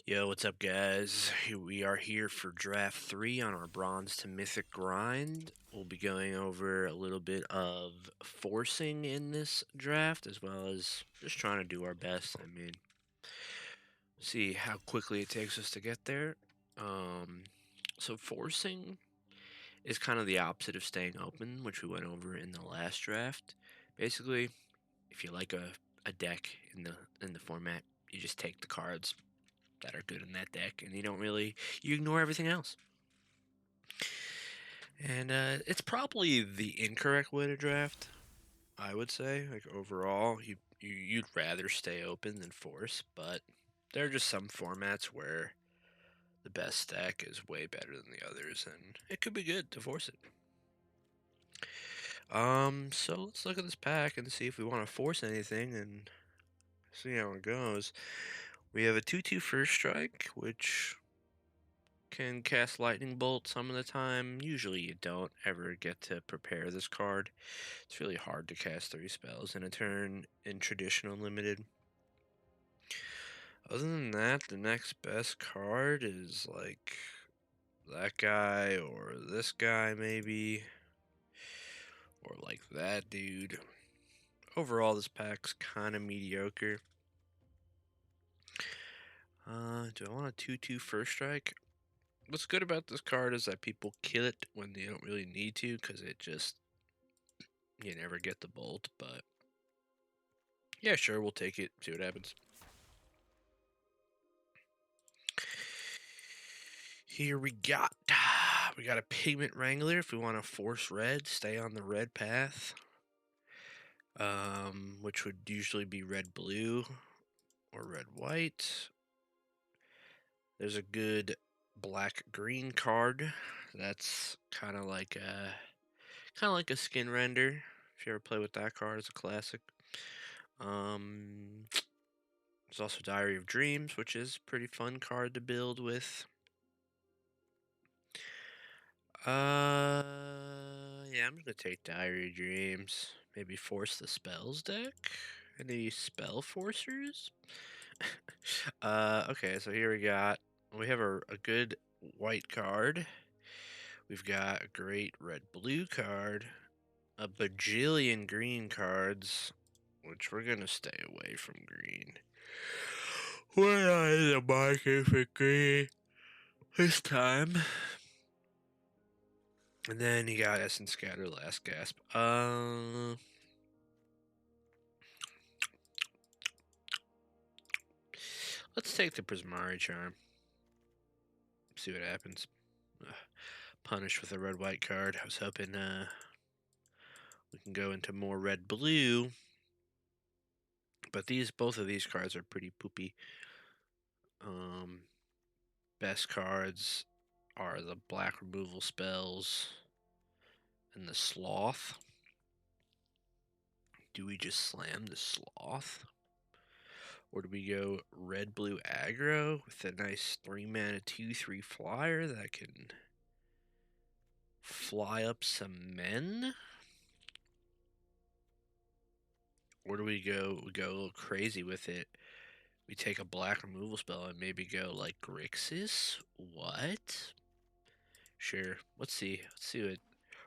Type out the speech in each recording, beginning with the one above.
Yo, what's up, guys? We are here for draft 3 on our bronze to mythic grind. We'll be going over a little bit of forcing in this draft, as well as just trying to do our best. See how quickly it takes us to get there. So forcing is kind of the opposite of staying open, which we went over in the last draft. Basically, if you like a deck in the format, you just take the cards that are good in that deck, and you ignore everything else. And it's probably the incorrect way to draft, I would say. Like overall, you'd rather stay open than force, but there are just some formats where the best deck is way better than the others, and it could be good to force it. So let's look at this pack and see if we want to force anything and see how it goes. We have a 2/2 first strike, which can cast lightning bolt some of the time. Usually you don't ever get to prepare this card. It's really hard to cast 3 spells in a turn in traditional limited. Other than that, the next best card is like that guy or this guy maybe, or like that dude. Overall, this pack's kind of mediocre. Do I want a 2/2 first strike? What's good about this card is that people kill it when they don't really need to, because you never get the bolt, but yeah, sure, we'll take it, see what happens. Here we got a Pigment Wrangler if we want to force red, stay on the red path, which would usually be red-blue or red-white. There's a good black-green card that's kind of like a skin render. If you ever play with that card, it's a classic. There's also Diary of Dreams, which is a pretty fun card to build with. Yeah, I'm gonna take Diary of Dreams. Maybe force the spells deck. Any spell forcers? Okay, so here we have a good white card. We've got a great red-blue card, a bajillion green cards, which we're gonna stay away from green. We're not in the market for green this time. And then you got Essence Scatter, Last Gasp. Let's take the Prismari Charm. See what happens. Punish with a red-white card. I was hoping we can go into more red-blue. But both of these cards are pretty poopy. Best cards are the black removal spells and the Sloth. Do we just slam the Sloth? Or do we go red-blue aggro with a nice 3-mana 2/3 flyer that can fly up some men? Or do we go a little crazy with it? We take a black removal spell and maybe go like Grixis? What? Sure. Let's see.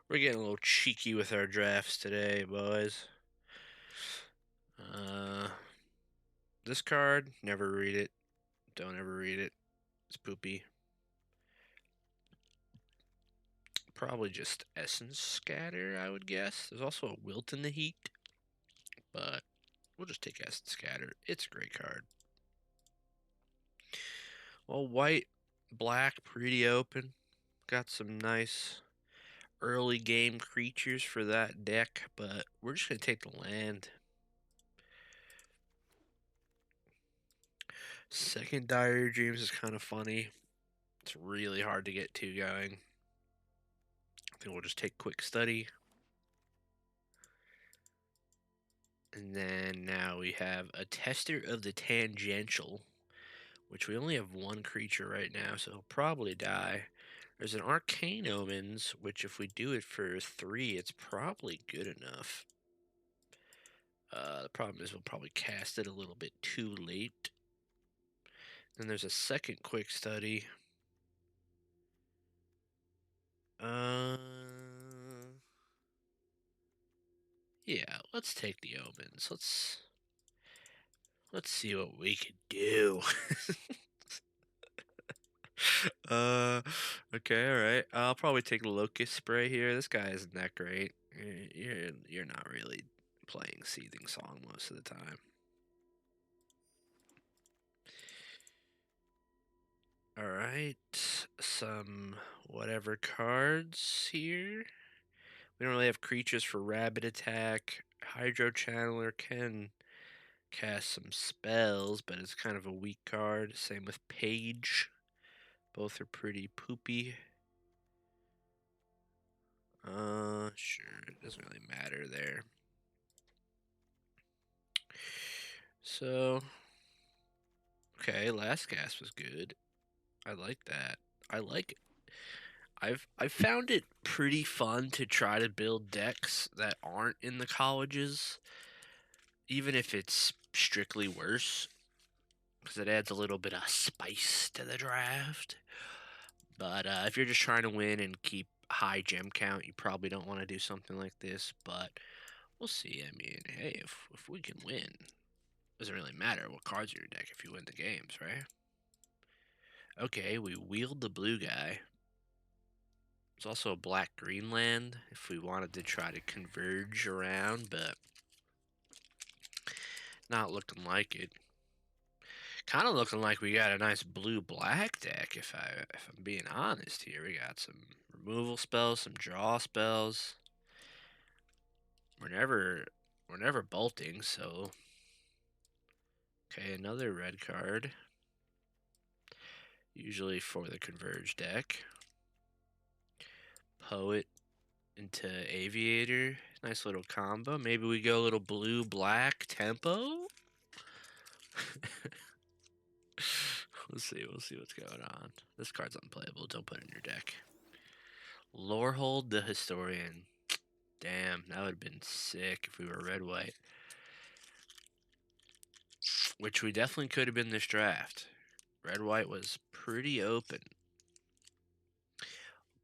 We're getting a little cheeky with our drafts today, boys. This card, never read it. Don't ever read it. It's poopy. Probably just Essence Scatter, I would guess. There's also a Wilt in the Heat, but we'll just take Essence Scatter. It's a great card. Well, white, black, pretty open. Got some nice early game creatures for that deck, but we're just going to take the land. Second Diary Dreams is kind of funny. It's really hard to get 2 going. I think we'll just take Quick Study. And then now we have a Tester of the Tangential, which we only have 1 creature right now, so he'll probably die. There's an Arcane Omens, which if we do it for 3, it's probably good enough. The problem is we'll probably cast it a little bit too late. Then there's a second quick study. Uh, yeah, let's take the omens. Let's see what we can do. uh, okay, all right. I'll probably take locust spray here. This guy isn't that great. You're not really playing Seething Song most of the time. All right, some whatever cards here. We don't really have creatures for Rabbit Attack. Hydro Channeler can cast some spells, but it's kind of a weak card. Same with Page. Both are pretty poopy. Sure, it doesn't really matter there. So, okay, Last Gasp was good. I like that. I like it. I've found it pretty fun to try to build decks that aren't in the colleges, even if it's strictly worse, because it adds a little bit of spice to the draft. But if you're just trying to win and keep high gem count, you probably don't want to do something like this. But we'll see. I mean, hey, if we can win, doesn't really matter what cards are in your deck if you win the games, right? Okay, we wield the blue guy. There's also a black-green land if we wanted to try to converge around, but not looking like it. Kind of looking like we got a nice blue-black deck, if I'm being honest here. We got some removal spells, some draw spells. We're never bolting, so okay, another red card. Usually for the converge deck. Poet into Aviator. Nice little combo. Maybe we go a little blue-black tempo. We'll see what's going on. This card's unplayable. Don't put it in your deck. Lorehold the Historian. Damn, that would have been sick if we were red-white. Which we definitely could have been this draft. Red-white was pretty open.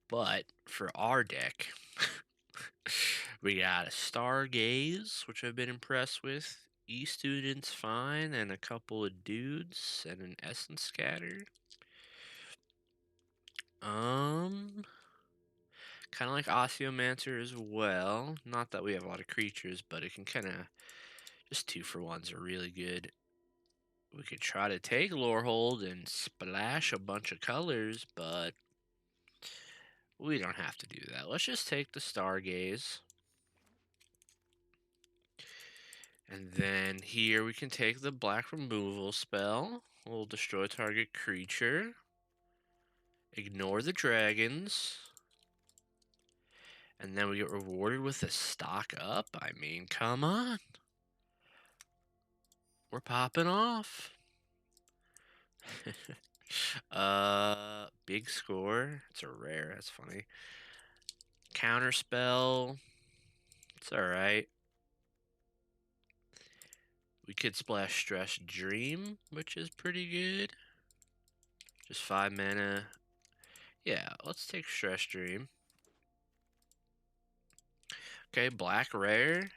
But for our deck, we got a Stargaze, which I've been impressed with. E-Student's fine, and a couple of dudes, and an Essence Scatter. Kind of like Osteomancer as well. Not that we have a lot of creatures, but it can kind of... Just 2-for-1s are really good. We could try to take Lorehold and splash a bunch of colors, but we don't have to do that. Let's just take the Stargaze. And then here we can take the black removal spell. We'll destroy target creature. Ignore the dragons. And then we get rewarded with a stock up. I mean, come on. We're popping off. Big score. It's a rare. That's funny. Counter spell. It's alright. We could splash Stress Dream, which is pretty good. Just 5 mana. Yeah, let's take Stress Dream. Okay, black rare.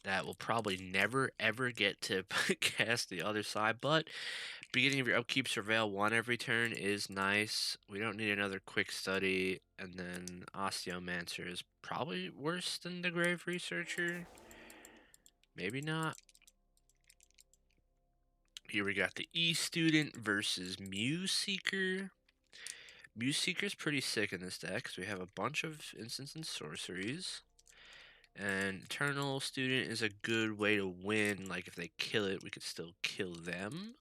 That will probably never ever get to cast the other side, but beginning of your upkeep, Surveil 1 every turn is nice. We don't need another quick study, and then Osteomancer is probably worse than the Grave Researcher. Maybe not. Here we got the E-Student versus Muse Seeker. Muse Seeker's pretty sick in this deck because we have a bunch of instants and sorceries. And Eternal Student is a good way to win. Like, if they kill it, we could still kill them.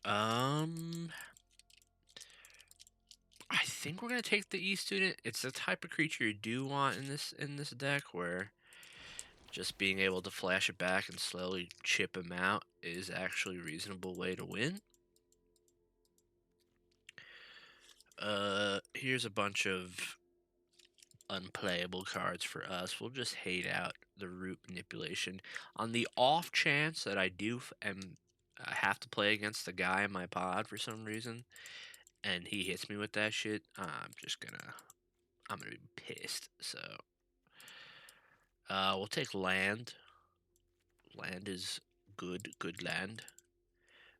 I think we're gonna take the E-Student. It's the type of creature you do want in this deck, where just being able to flash it back and slowly chip him out is actually a reasonable way to win. Here's a bunch of unplayable cards for us. We'll just hate out the root manipulation. On the off chance that I am I have to play against the guy in my pod for some reason, and he hits me with that shit, I'm gonna be pissed. So, we'll take land. Land is good land.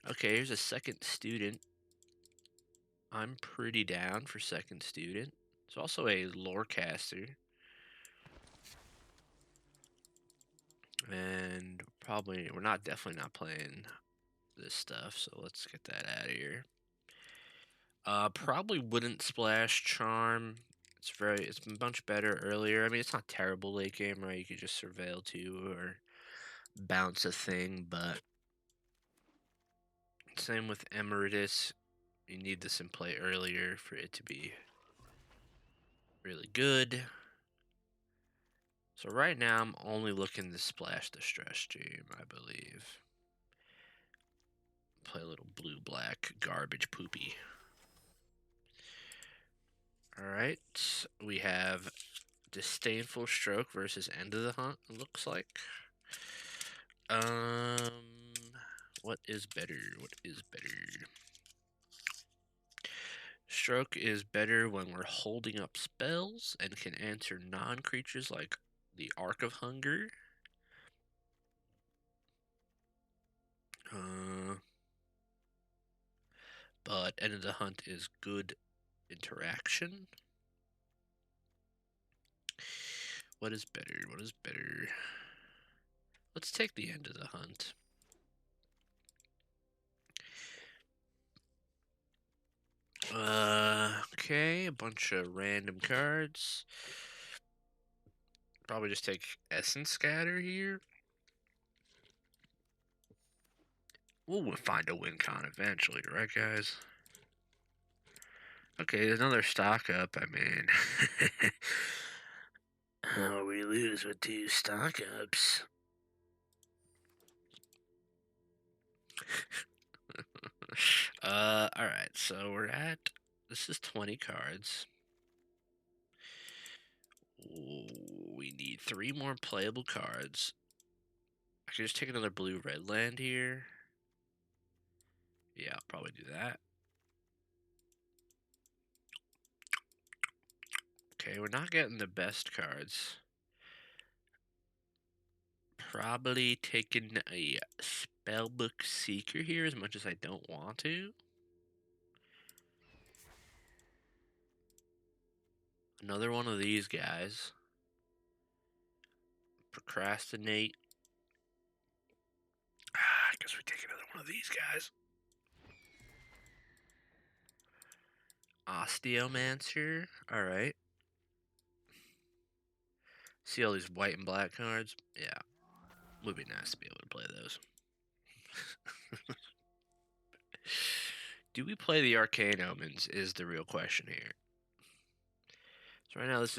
Okay, here's a second student. I'm pretty down for second student. It's also a lorecaster. And we're definitely not playing this stuff, so let's get that out of here. Probably wouldn't splash charm. It's much better earlier. I mean, it's not terrible late game, right? You could just surveil 2 or bounce a thing, but same with Emeritus. You need this in play earlier for it to be really good. So right now, I'm only looking to splash the Stress Gem, I believe. Play a little blue-black garbage poopy. Alright, we have Disdainful Stroke versus End of the Hunt, it looks like. What is better? What is better? Stroke is better when we're holding up spells and can answer non-creatures like the Arc of Hunger. But End of the Hunt is good interaction. What is better? What is better? Let's take the End of the Hunt. Okay, a bunch of random cards. Probably just take Essence Scatter here. We'll find a win con eventually, right, guys? Okay, another stock up. I mean, how we lose with 2 stock ups? Alright, so this is 20 cards. We need 3 more playable cards. I could just take another blue-red land here. Yeah, I'll probably do that. Okay, we're not getting the best cards. Probably taking a Spellbook Seeker here as much as I don't want to. Another one of these guys. Procrastinate. I guess we take another one of these guys. Osteomancer. Alright. See all these white and black cards? Yeah. Would be nice to be able to play those. Do we play the Arcane Omens is the real question here. So right now this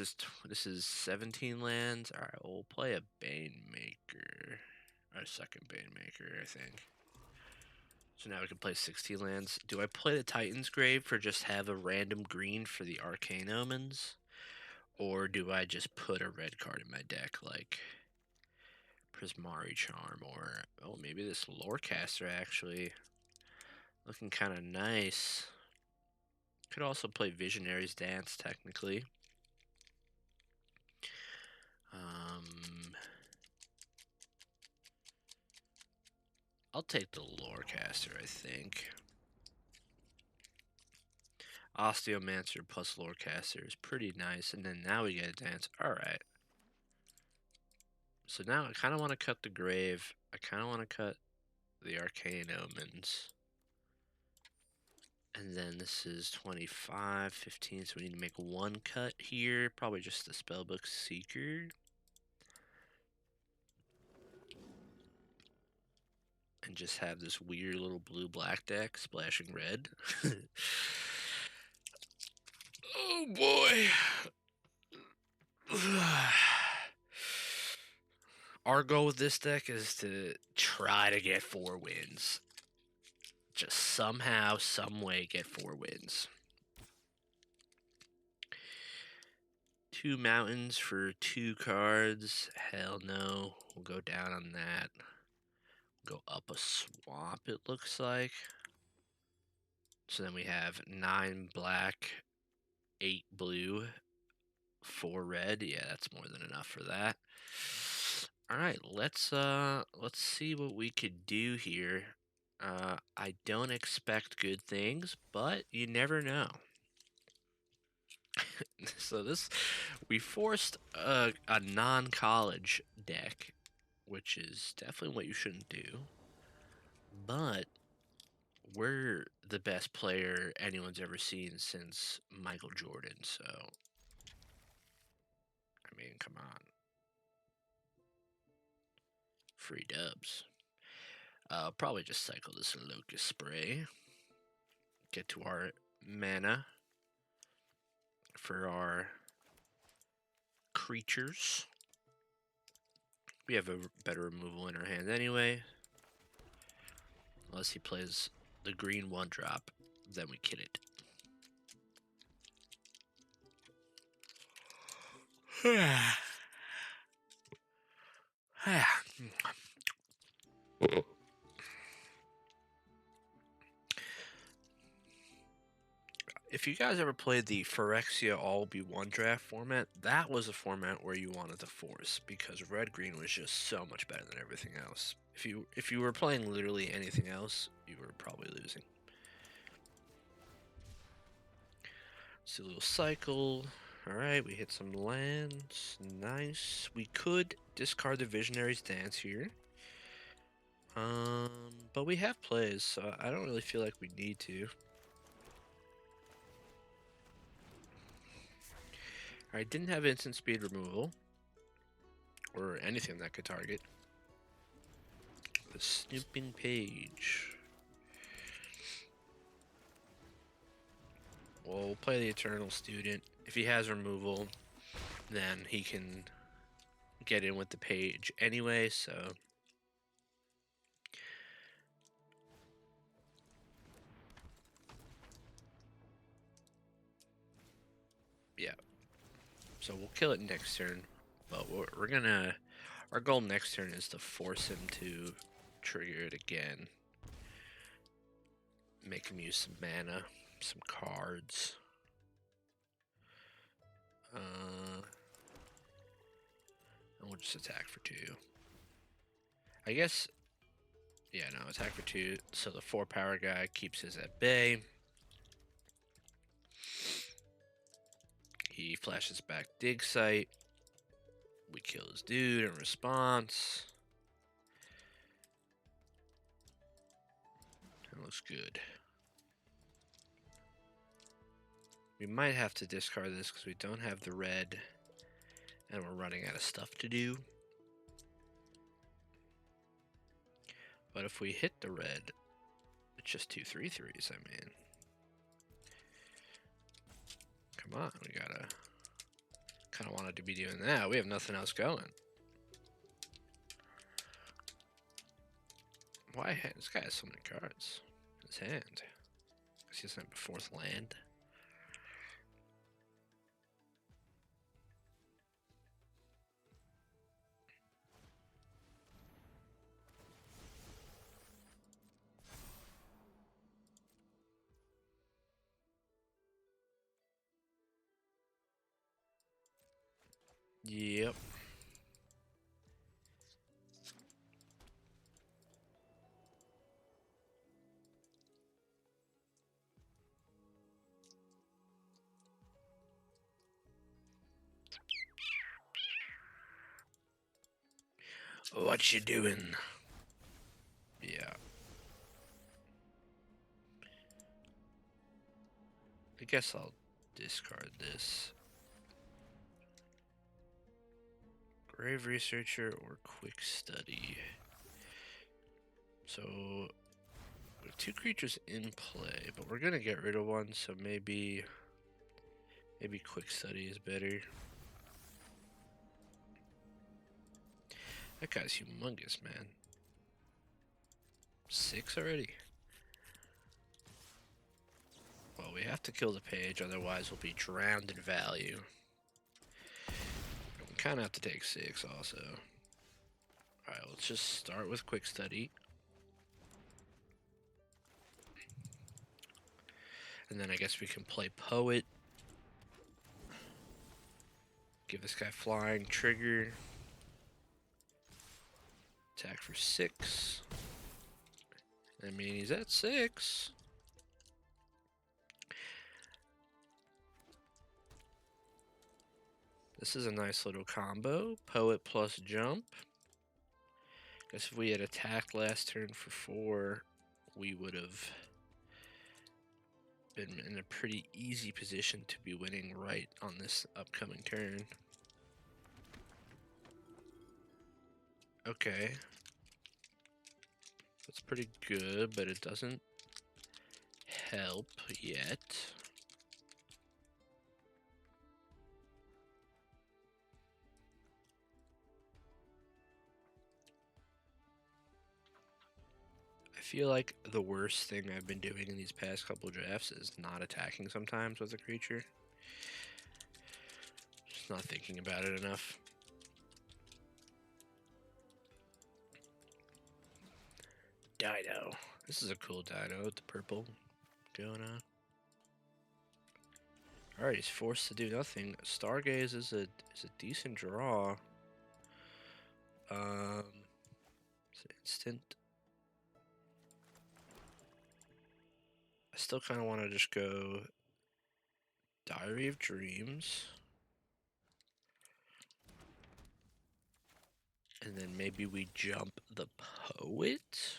is 17 lands. Alright, we'll play a Banemaker. Our second Banemaker, I think. So now we can play 16 lands. Do I play the Titan's Grave for just have a random green for the Arcane Omens? Or do I just put a red card in my deck like Prismari Charm or maybe this Lorecaster actually looking kind of nice. Could also play Visionary's Dance technically. I'll take the Lorecaster, I think. Osteomancer plus Lorecaster is pretty nice, and then now we get a dance. Alright. So now I kind of want to cut the Grave. I kind of want to cut the Arcane Omens. And then this is 25, 15, so we need to make 1 cut here. Probably just the Spellbook Seeker. And just have this weird little blue-black deck splashing red. Oh boy! Our goal with this deck is to try to get 4 wins. Just somehow, some way get 4 wins. 2 mountains for 2 cards. Hell no. We'll go down on that. Go up a swamp, it looks like. So then we have 9 black, 8 blue, 4 red. Yeah, that's more than enough for that. All right, let's see what we could do here. I don't expect good things, but you never know. So we forced a non-college deck, which is definitely what you shouldn't do. But we're the best player anyone's ever seen since Michael Jordan, so I mean, come on. Free dubs. Probably just cycle this Locust Spray. Get to our mana for our creatures. We have a better removal in our hand anyway. Unless he plays the green 1-drop, then we kill it. If you guys ever played the Phyrexia All-Be-1 draft format, that was a format where you wanted to force, because red-green was just so much better than everything else. If you were playing literally anything else, you were probably losing. See a little cycle. Alright, we hit some lands. Nice. We could discard the Visionary's Dance here. But we have plays, so I don't really feel like we need to. Alright, didn't have instant speed removal. Or anything that could target. The Snooping Page. We'll play the Eternal Student. If he has removal, then he can get in with the page anyway, so... yeah. So we'll kill it next turn, but we're gonna... our goal next turn is to force him to trigger it again. Make him use some mana, some cards. And we'll just attack for 2. I guess... yeah, no, attack for 2, so the 4-power guy keeps his at bay. He flashes back Dig Site. We kill his dude in response. That looks good. We might have to discard this because we don't have the red. And we're running out of stuff to do. But if we hit the red, it's just 2 3/3s, I mean. Come on, we gotta... kind of wanted to be doing that. We have nothing else going. Why? This guy has so many cards in his hand. Guess he doesn't have a 4th land. Yep. What you doing? Yeah. I guess I'll discard this. Grave Researcher or Quick Study. So, we have 2 creatures in play, but we're gonna get rid of one, so maybe Quick Study is better. That guy's humongous, man. 6 already? Well, we have to kill the page, otherwise we'll be drowned in value. We kind of have to take 6 also. Alright, let's just start with Quick Study. And then I guess we can play Poet. Give this guy flying, trigger. Attack for 6. I mean, he's at 6. This is a nice little combo. Poet plus jump. Guess if we had attacked last turn for 4, we would have been in a pretty easy position to be winning right on this upcoming turn. Okay. That's pretty good, but it doesn't help yet. I feel like the worst thing I've been doing in these past couple drafts is not attacking sometimes with a creature. Just not thinking about it enough. Dino. This is a cool dino with the purple going on. Alright, he's forced to do nothing. Stargaze is a decent draw. It's an instant. I still kind of want to just go Diary of Dreams. And then maybe we jump the Poet.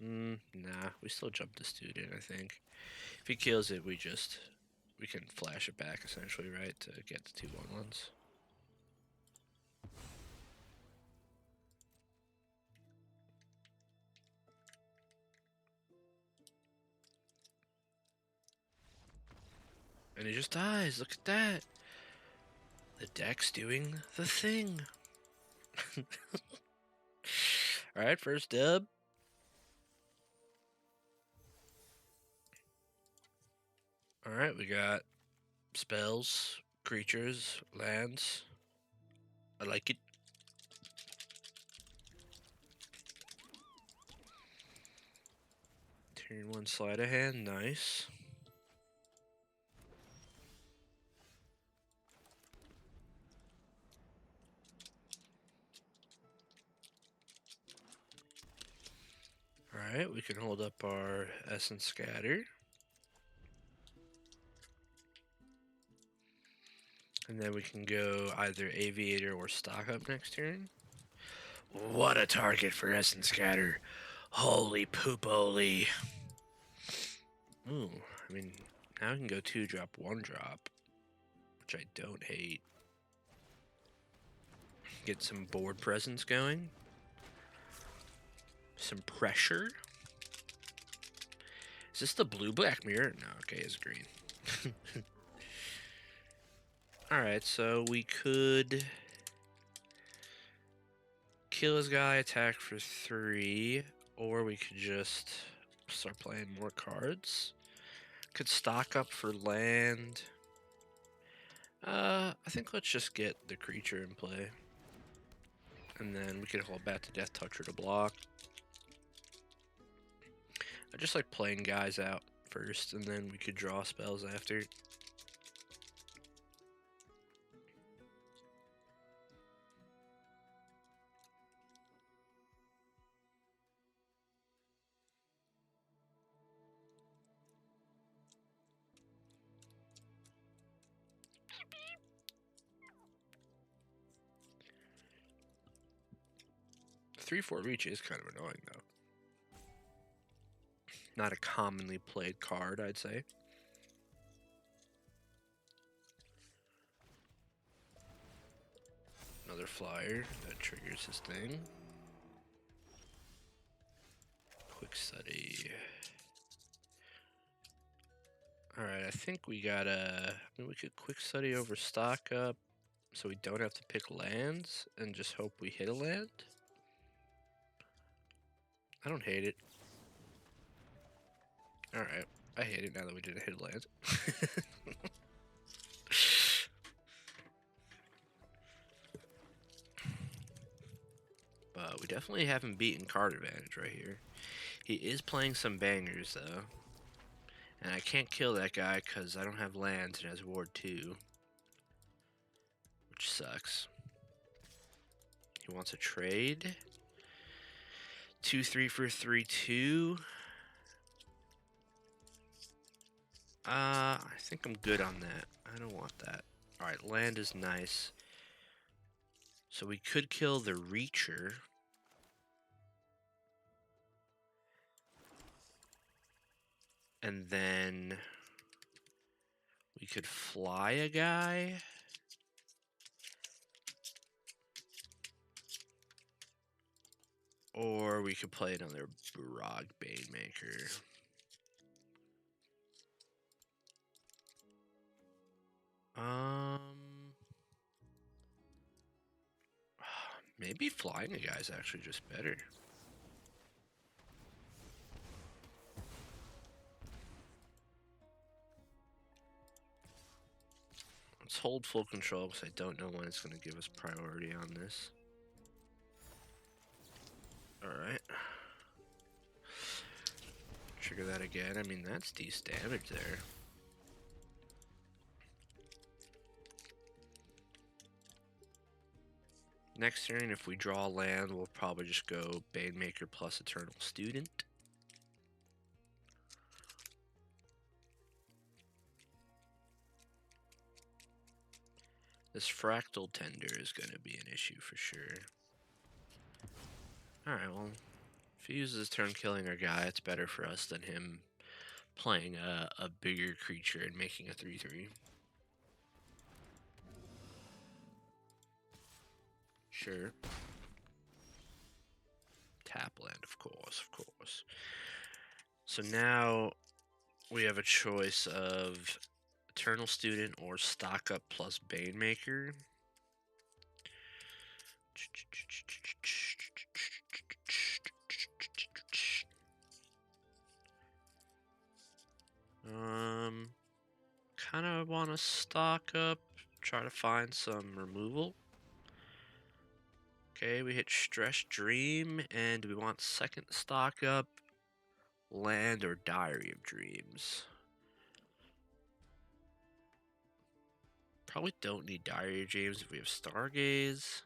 Nah, we still jump the Student, I think. If he kills it, we can flash it back, essentially, right, to get the 2 1/1s. And he just dies, look at that! The deck's doing the thing! Alright, first dub. Alright, we got spells, creatures, lands. I like it. Turn 1 sleight of hand, nice. Alright, we can hold up our Essence Scatter. And then we can go either Aviator or Stock Up next turn. What a target for Essence Scatter. Holy poop-oly. Ooh, I mean, now we can go 2-drop, 1-drop, which I don't hate. Get some board presence going. Some pressure. Is this the blue-black mirror? No, okay, it's green. Alright, so we could kill his guy, attack for 3, or we could just start playing more cards. Could stock up for land. I think let's just get the creature in play. And then we could hold back to Death Toucher to block. I just like playing guys out first, and then we could draw spells after. The 3/4 reach is kind of annoying, though. Not a commonly played card, I'd say. Another flyer that triggers his thing. Quick study. Alright, I think we gotta... I mean, we could quick study over stock up, so we don't have to pick lands, and just hope we hit a land. I don't hate it. Alright, I hate it now that we didn't hit a land. But we definitely haven't beaten card advantage right here. He is playing some bangers, though. And I can't kill that guy because I don't have lands and has Ward 2. Which sucks. He wants a trade. 2-3 for 3-2. I think I'm good on that. I don't want that. Alright, land is nice. So we could kill the Reacher. And then we could fly a guy. Or we could play another Brog Banemaker. Maybe flying a guy is actually just better. Let's hold full control because I don't know when it's going to give us priority on this. Alright. Trigger that again. I mean, that's decent damage there. Next turn, if we draw land, we'll probably just go Banemaker plus Eternal Student. This Fractal Tender is going to be an issue for sure. Alright, well, if he uses his turn killing our guy, it's better for us than him playing a bigger creature and making a 3-3. Sure. Tap land, of course, of course. So now we have a choice of Eternal Student or Stock Up plus Banemaker. Kind of want to stock up, try to find some removal. Okay, we hit Stress Dream, and we want second stock up, land or Diary of Dreams. Probably don't need Diary of Dreams if we have Stargaze.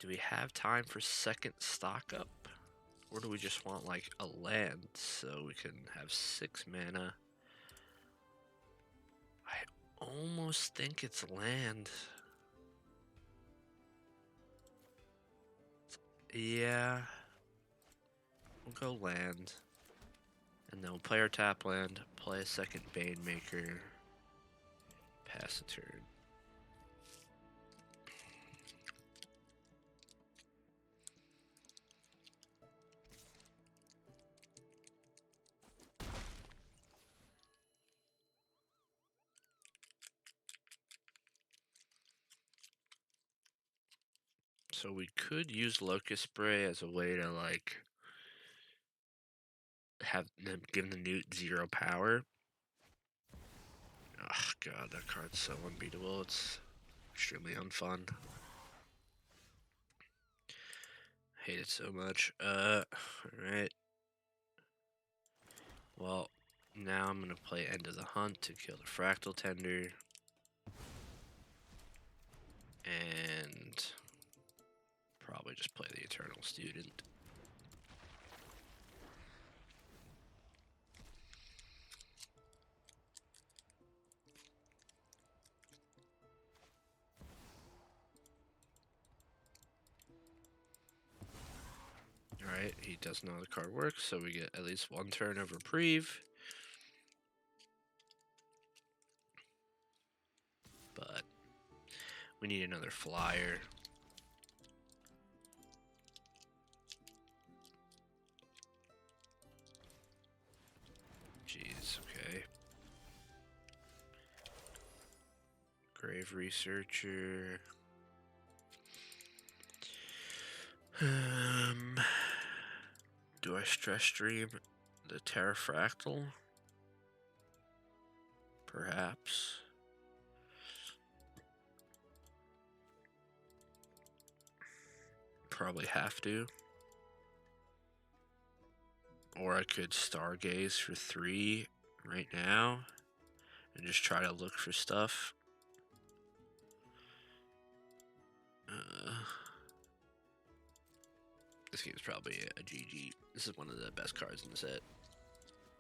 Do we have time for second stock up? Or do we just want like a land so we can have 6 mana? I almost think it's land. Yeah. We'll go land. And then we'll play our tap land, play a second Banemaker, pass a turn. So we could use Locust Spray as a way to like have them give the Newt 0 power. Oh god, that card's so unbeatable. It's extremely unfun. Hate it so much. Alright. Well, now I'm gonna play End of the Hunt to kill the Fractal Tender. And probably just play the Eternal Student. Alright, he doesn't know how the card works, so we get at least 1 turn of reprieve. But we need another flyer. Jeez, okay. Grave Researcher. Do I Stress Stream the Terrafractal? Perhaps. probably have to. Or I could stargaze for 3 right now and just try to look for stuff. This game's probably a GG. This is one of the best cards in the set.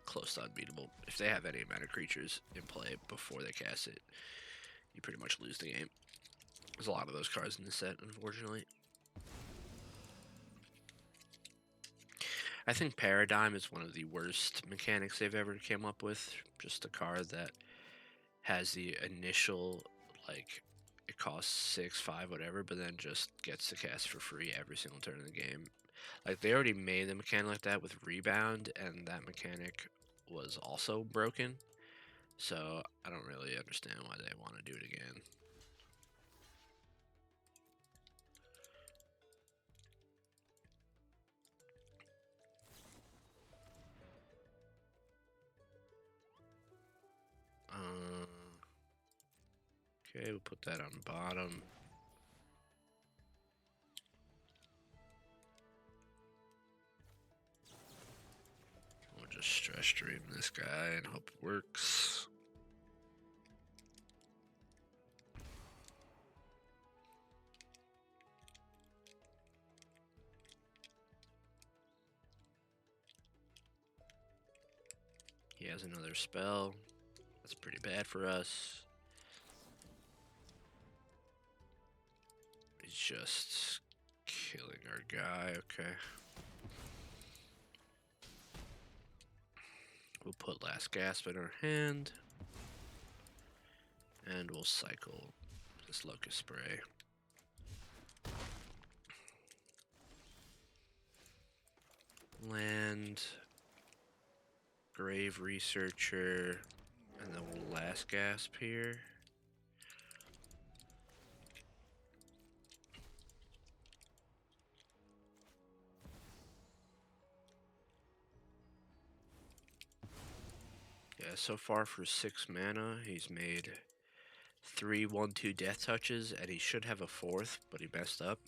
Close to unbeatable. If they have any amount of creatures in play before they cast it, you pretty much lose the game. There's a lot of those cards in the set, unfortunately. I think Paradigm is one of the worst mechanics they've ever came up with. Just a card that has the initial, like, it costs 6, 5, whatever, but then just gets to cast for free every single turn of the game. Like, they already made the mechanic like that with Rebound, and that mechanic was also broken. So, I don't really understand why they want to do it again. Okay, we'll put that on bottom. We'll just stress stream this guy and hope it works. He has another spell. That's pretty bad for us. He's just killing our guy. Okay. We'll put Last Gasp in our hand. And we'll cycle this Locust Spray. Land. Grave Researcher. And then we'll Last Gasp here. Yeah, so far for 6 mana, he's made 3 1/2 death touches, and he should have a 4th, but he messed up.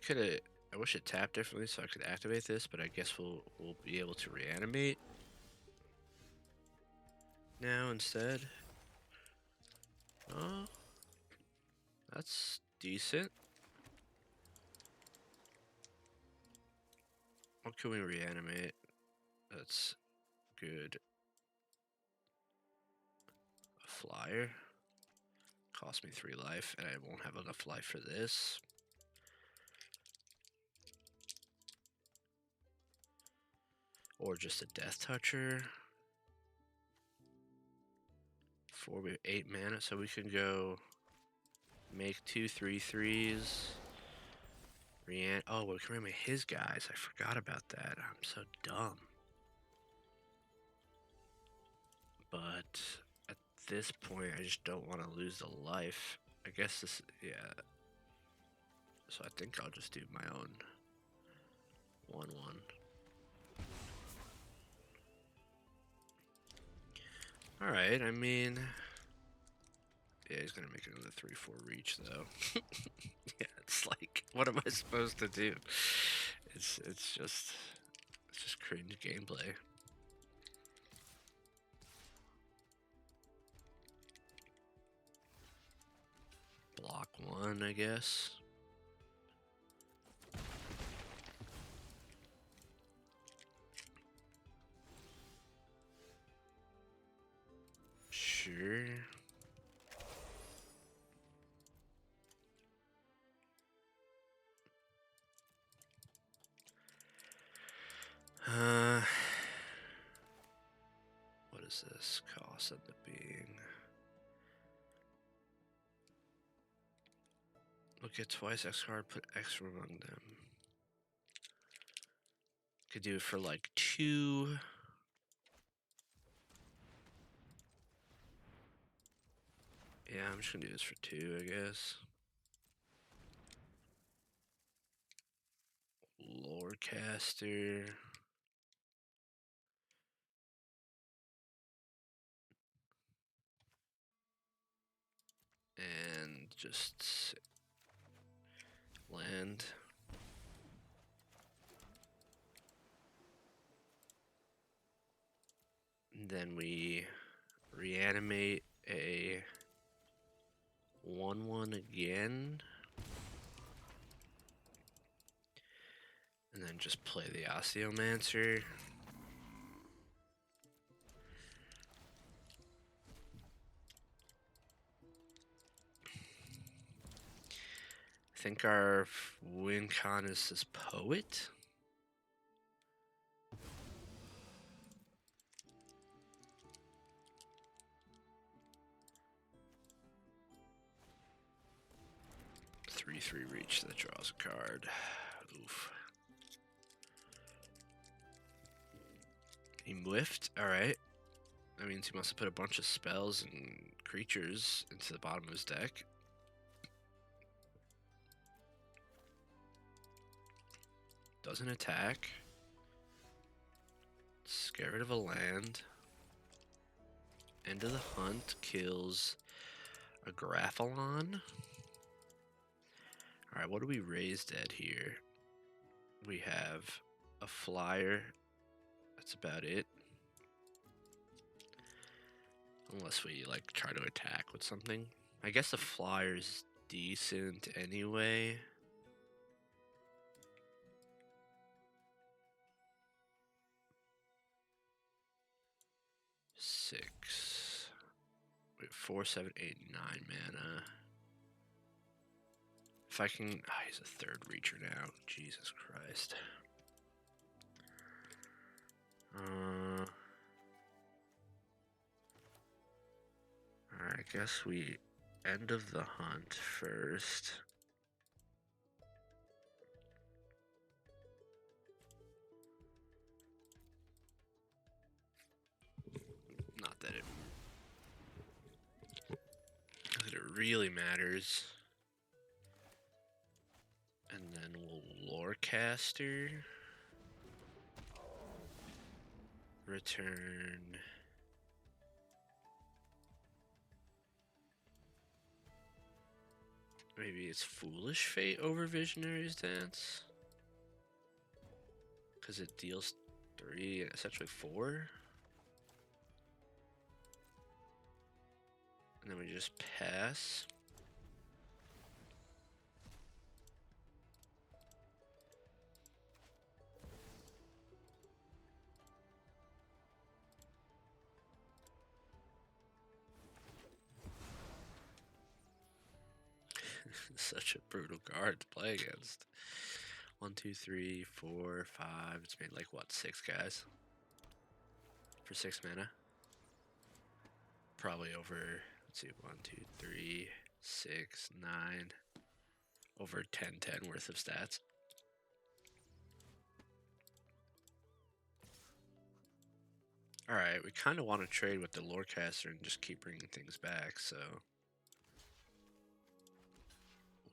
I wish it tapped differently so I could activate this, but I guess we'll be able to reanimate now instead. Oh, that's decent. What can we reanimate? That's good. A flyer. Cost me 3 life, and I won't have enough life for this. Or just a Death Toucher. 4, we have 8 mana, so we can go make 2 3/3s. Oh, we can reanimate his guys. I forgot about that. I'm so dumb. But at this point, I just don't want to lose the life. I guess this, yeah. So I think I'll just do my own 1/1. Alright, I mean, yeah, he's gonna make another 3/4 reach though. Yeah, it's like, what am I supposed to do? It's just cringe gameplay. Block 1, I guess. Sure. What does this cost end up being? Look at twice X card, put X among them. Could do it for like 2. Yeah, I'm just gonna do this for 2, I guess. Lorecaster. And just land. And then we reanimate a 1/1 again. And then just play the Osteomancer. I think our win con is this Poet. Three reach that draws a card. Oof. He whiffed. All right. That means he must have put a bunch of spells and creatures into the bottom of his deck. Doesn't attack. Get rid of a land. End of the hunt kills a Graphalon. Alright, what do we raise dead here? We have a flyer. That's about it. Unless we like try to attack with something. I guess the flyer's decent anyway. Six. Wait, 4, 7, 8, 9 mana. If I can... Oh, he's a third reacher now. Jesus Christ. Alright, I guess we end of the hunt first. Not that it really matters. And then we'll Lorecaster. Return. Maybe it's Foolish Fate over Visionary's Dance. Because it deals 3 and essentially 4. And then we just pass. Such a brutal card to play against. 1, 2, 3, 4, 5. It's made like what, 6 guys? For 6 mana? Probably over, let's see, 1, 2, 3, 6, 9. Over 10 worth of stats. Alright, we kind of want to trade with the Lorecaster and just keep bringing things back, so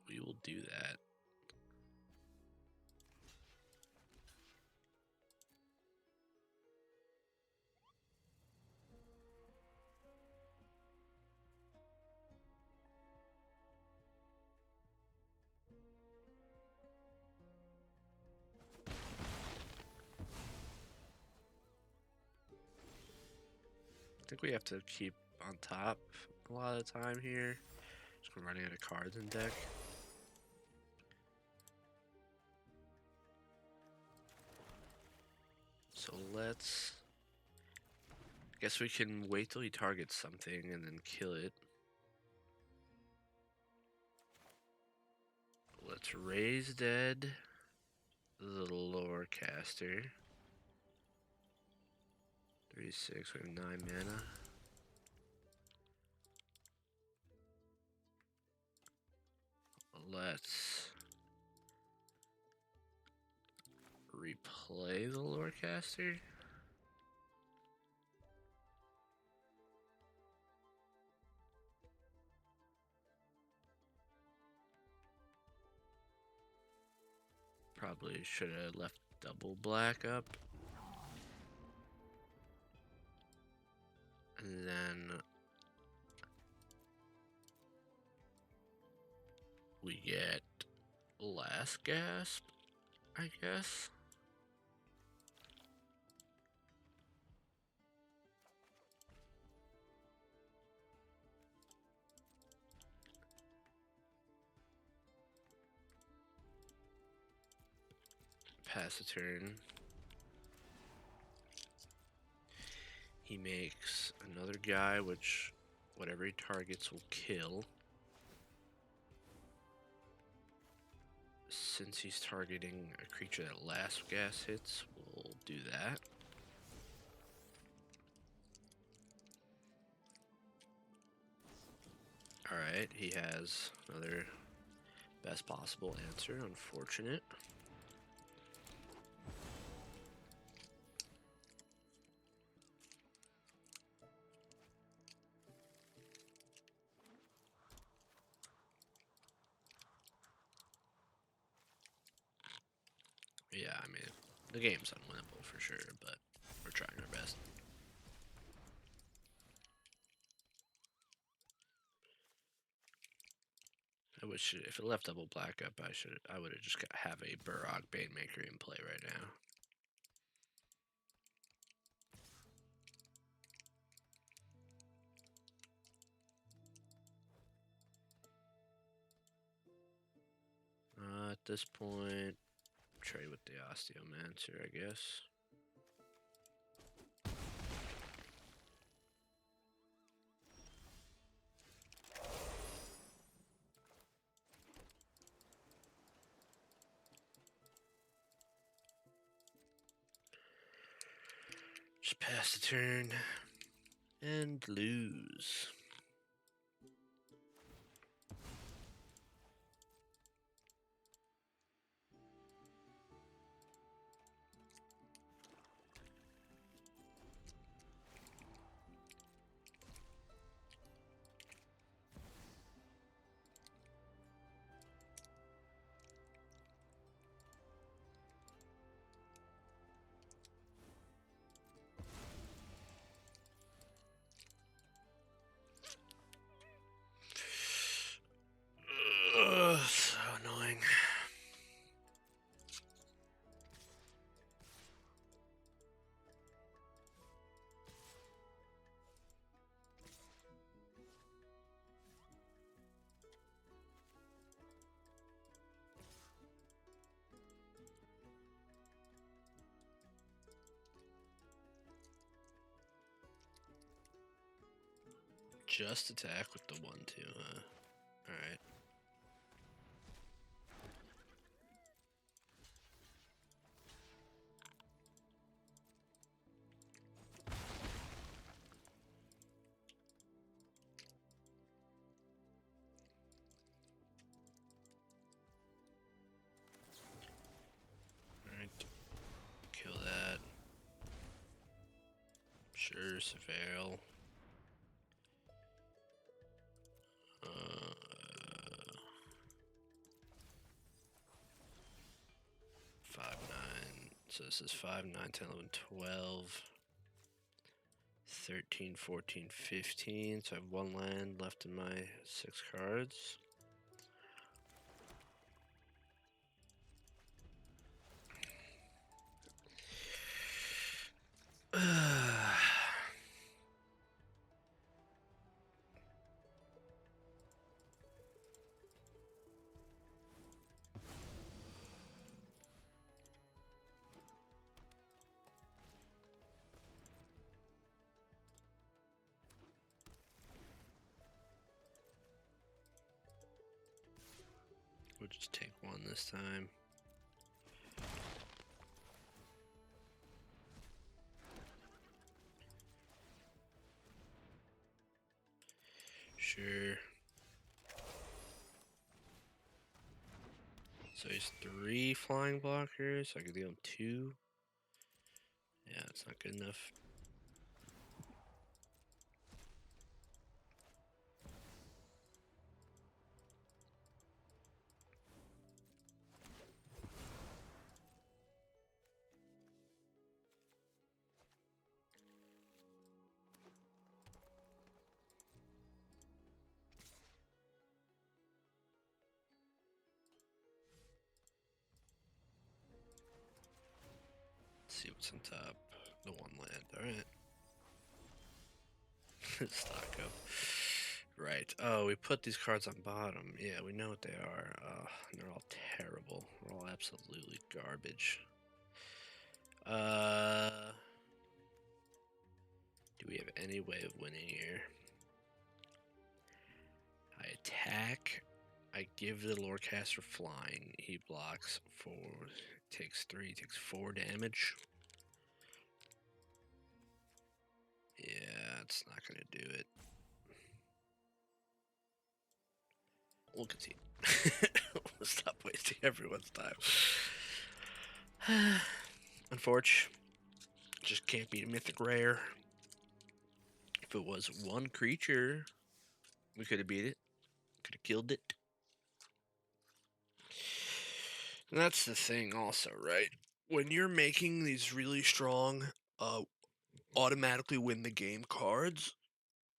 we will do that. I think we have to keep on top a lot of the time here. Just running out of cards in deck. So let's... Guess we can wait till he targets something and then kill it. Let's raise dead the Lorecaster. 3, 6, we have 9 mana. Let's replay the Lorecaster. Probably should have left Double black up. And then we get last gasp, I guess. Pass a turn. He makes another guy, which whatever he targets will kill. Since he's targeting a creature that last gas hits, we'll do that. Alright, he has another best possible answer. Unfortunate. Yeah, I mean, the game's unwinnable for sure, but we're trying our best. I wish if it left double black up, I would have just have a Burrock Banemaker in play right now. At this point, trade with the Osteomancer, I guess. Just pass the turn and lose. So annoying. Just attack with the 1-2, huh? Alright. Alright. Kill that. Sure, Seville. 5, 9. So this is 5, 9, 10, 11, 12. 13, 14, 15. So I have 1 land left in my 6 cards. We'll just take 1 this time. Sure. So he's 3 flying blockers. I could deal him 2. Yeah, it's not good enough. see what's on top. The one land. Alright. Stock up. Right. Oh, we put these cards on bottom. Yeah, we know what they are. They're all terrible. They're all absolutely garbage. Do we have any way of winning here? I attack. I give the Lorecaster flying. He blocks 4. Takes 3. Takes 4 damage. Yeah, it's not gonna do it. We'll concede. We'll stop wasting everyone's time. Unfortunately, just can't beat a Mythic Rare. If it was one creature, we could have beat it. Could have killed it. And that's the thing also, right? When you're making these really strong, automatically win the game cards,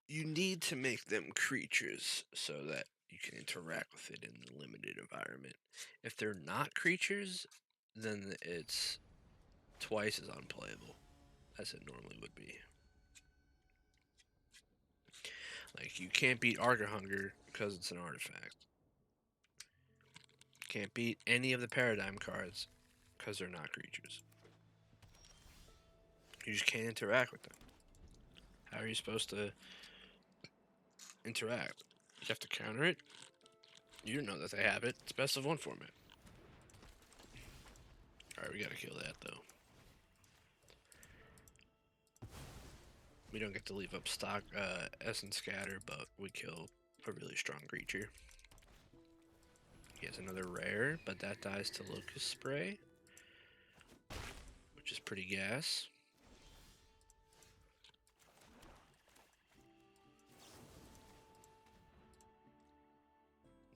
you need to make them creatures so that you can interact with it in the limited environment. If they're not creatures, then it's twice as unplayable as it normally would be. Like, you can't beat Argahunger because it's an artifact. Can't beat any of the Paradigm cards because they're not creatures. You just can't interact with them. How are you supposed to interact? You have to counter it. You don't know that they have it. It's best of 1 format. Alright, we gotta kill that though. We don't get to leave up stock Essence Scatter, but we kill a really strong creature. He has another rare, but that dies to Locust Spray, which is pretty gas.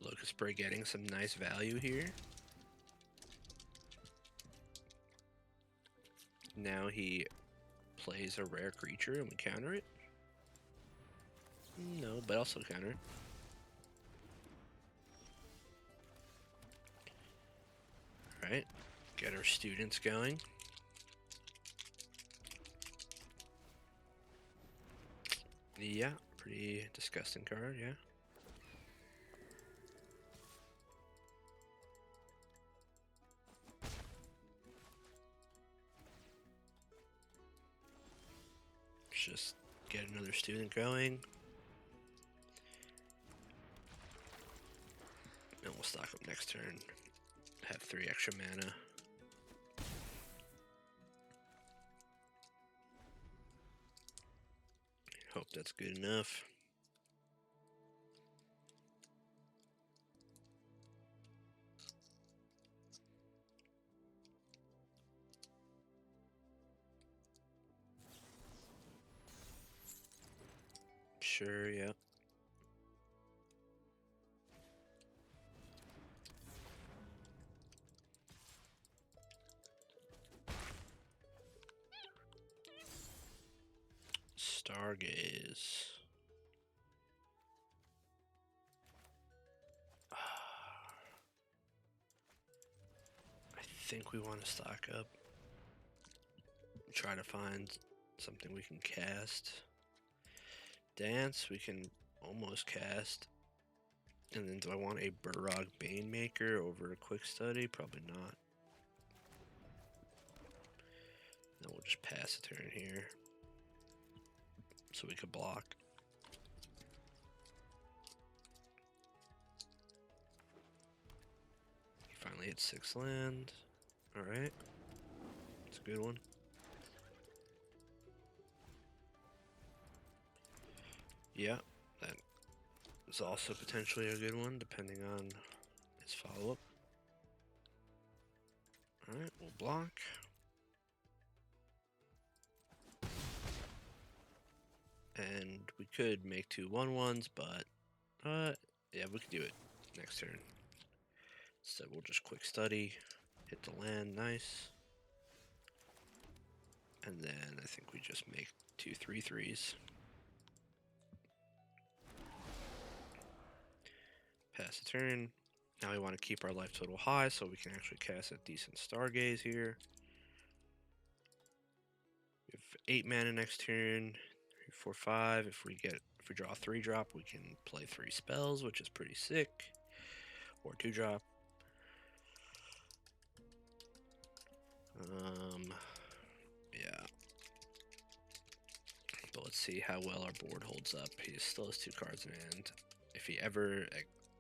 Locust Spray getting some nice value here. Now he plays a rare creature and we counter it. No, but also counter it. Alright, get our students going. Yeah, pretty disgusting card, yeah. Just get another student going. And we'll stock up next turn. Have 3 extra mana. Hope that's good enough. Sure, yeah. Stargaze. I think we want to stock up. Try to find something we can cast. Dance, we can almost cast. And then do I want a Burrog Banemaker over a Quick Study? Probably not. Then we'll just pass a turn here. So we could block. He finally hit 6 land. Alright. It's a good one. Yeah, that is also potentially a good one, depending on his follow-up. Alright, we'll block. And we could make 2 1/1s, but yeah, we could do it next turn. So we'll just Quick Study, hit the land, nice. And then I think we just make 2 3/3s. Pass the turn. Now we want to keep our life total high so we can actually cast a decent Stargaze here. 8 mana next turn. 3, 4, 5. If we draw a 3-drop, we can play 3 spells, which is pretty sick. Or 2-drop. Yeah. But let's see how well our board holds up. He still has 2 cards in hand. If he ever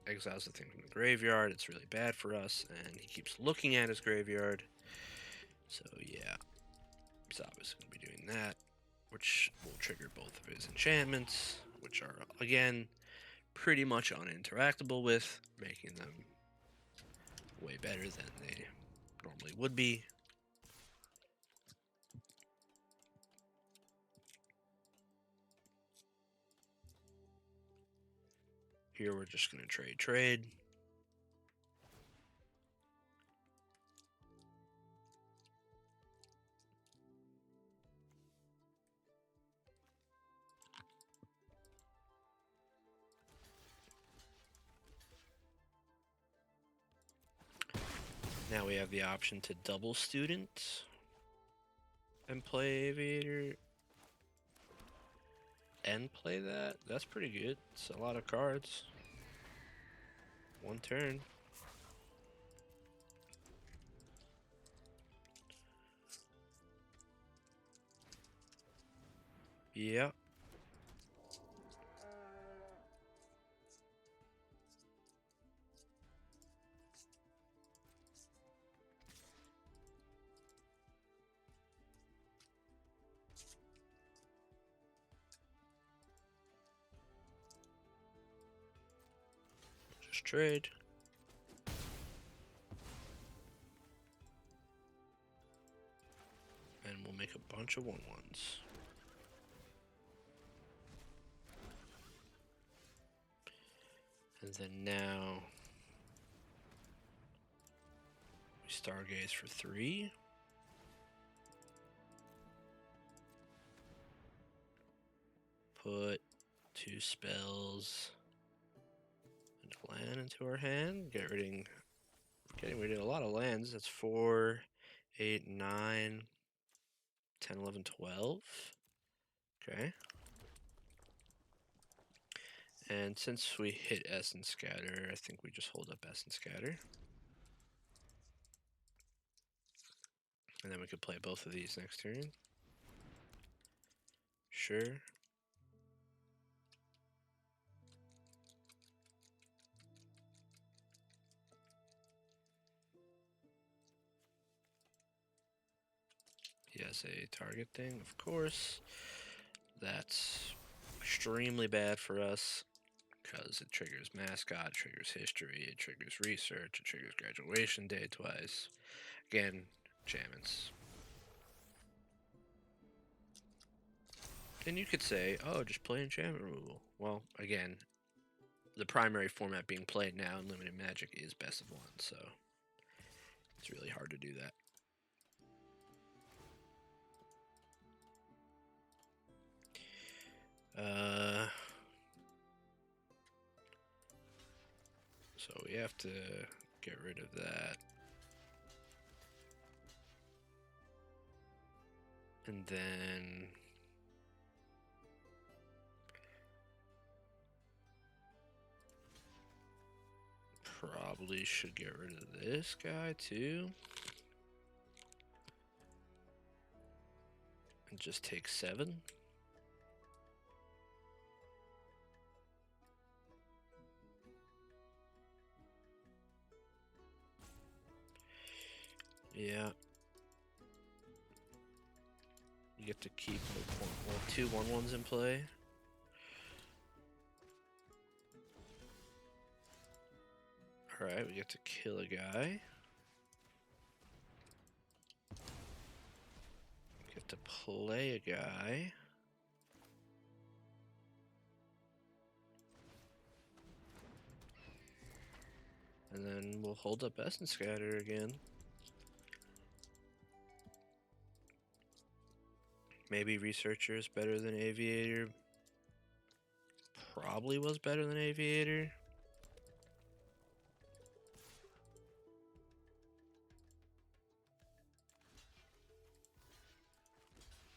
exiles the thing from the graveyard, it's really bad for us, and he keeps looking at his graveyard. So yeah, he's obviously going to be doing that, which will trigger both of his enchantments, which are, again, pretty much uninteractable with, making them way better than they normally would be. Here we're just going to trade. Now we have the option to double student and play Aviator and play that. That's pretty good. It's a lot of cards. 1 turn. Yeah. Just trade. And we'll make a bunch of 1/1s. And then now we Stargaze for 3. Put 2 spells and a land into our hand. Getting rid of a lot of lands. That's 4, 8, 9, 10, 11, 12. Okay. And since we hit Essence Scatter, I think we just hold up Essence Scatter. And then we could play both of these next turn. Sure. He has a target thing, of course. That's extremely bad for us because it triggers Mascot, it triggers History, it triggers Research, it triggers Graduation Day twice. Again, enchantments. And you could say, oh, just play enchantment removal. Well, again, the primary format being played now in Limited Magic is best of 1, so it's really hard to do that. So we have to get rid of that. And then probably should get rid of this guy too. And just take 7. Yeah. You get to keep 2 1/1s in play. Alright, we get to kill a guy. We get to play a guy. And then we'll hold up Essence Scatter again. Maybe Researcher is better than Aviator. Probably was better than Aviator.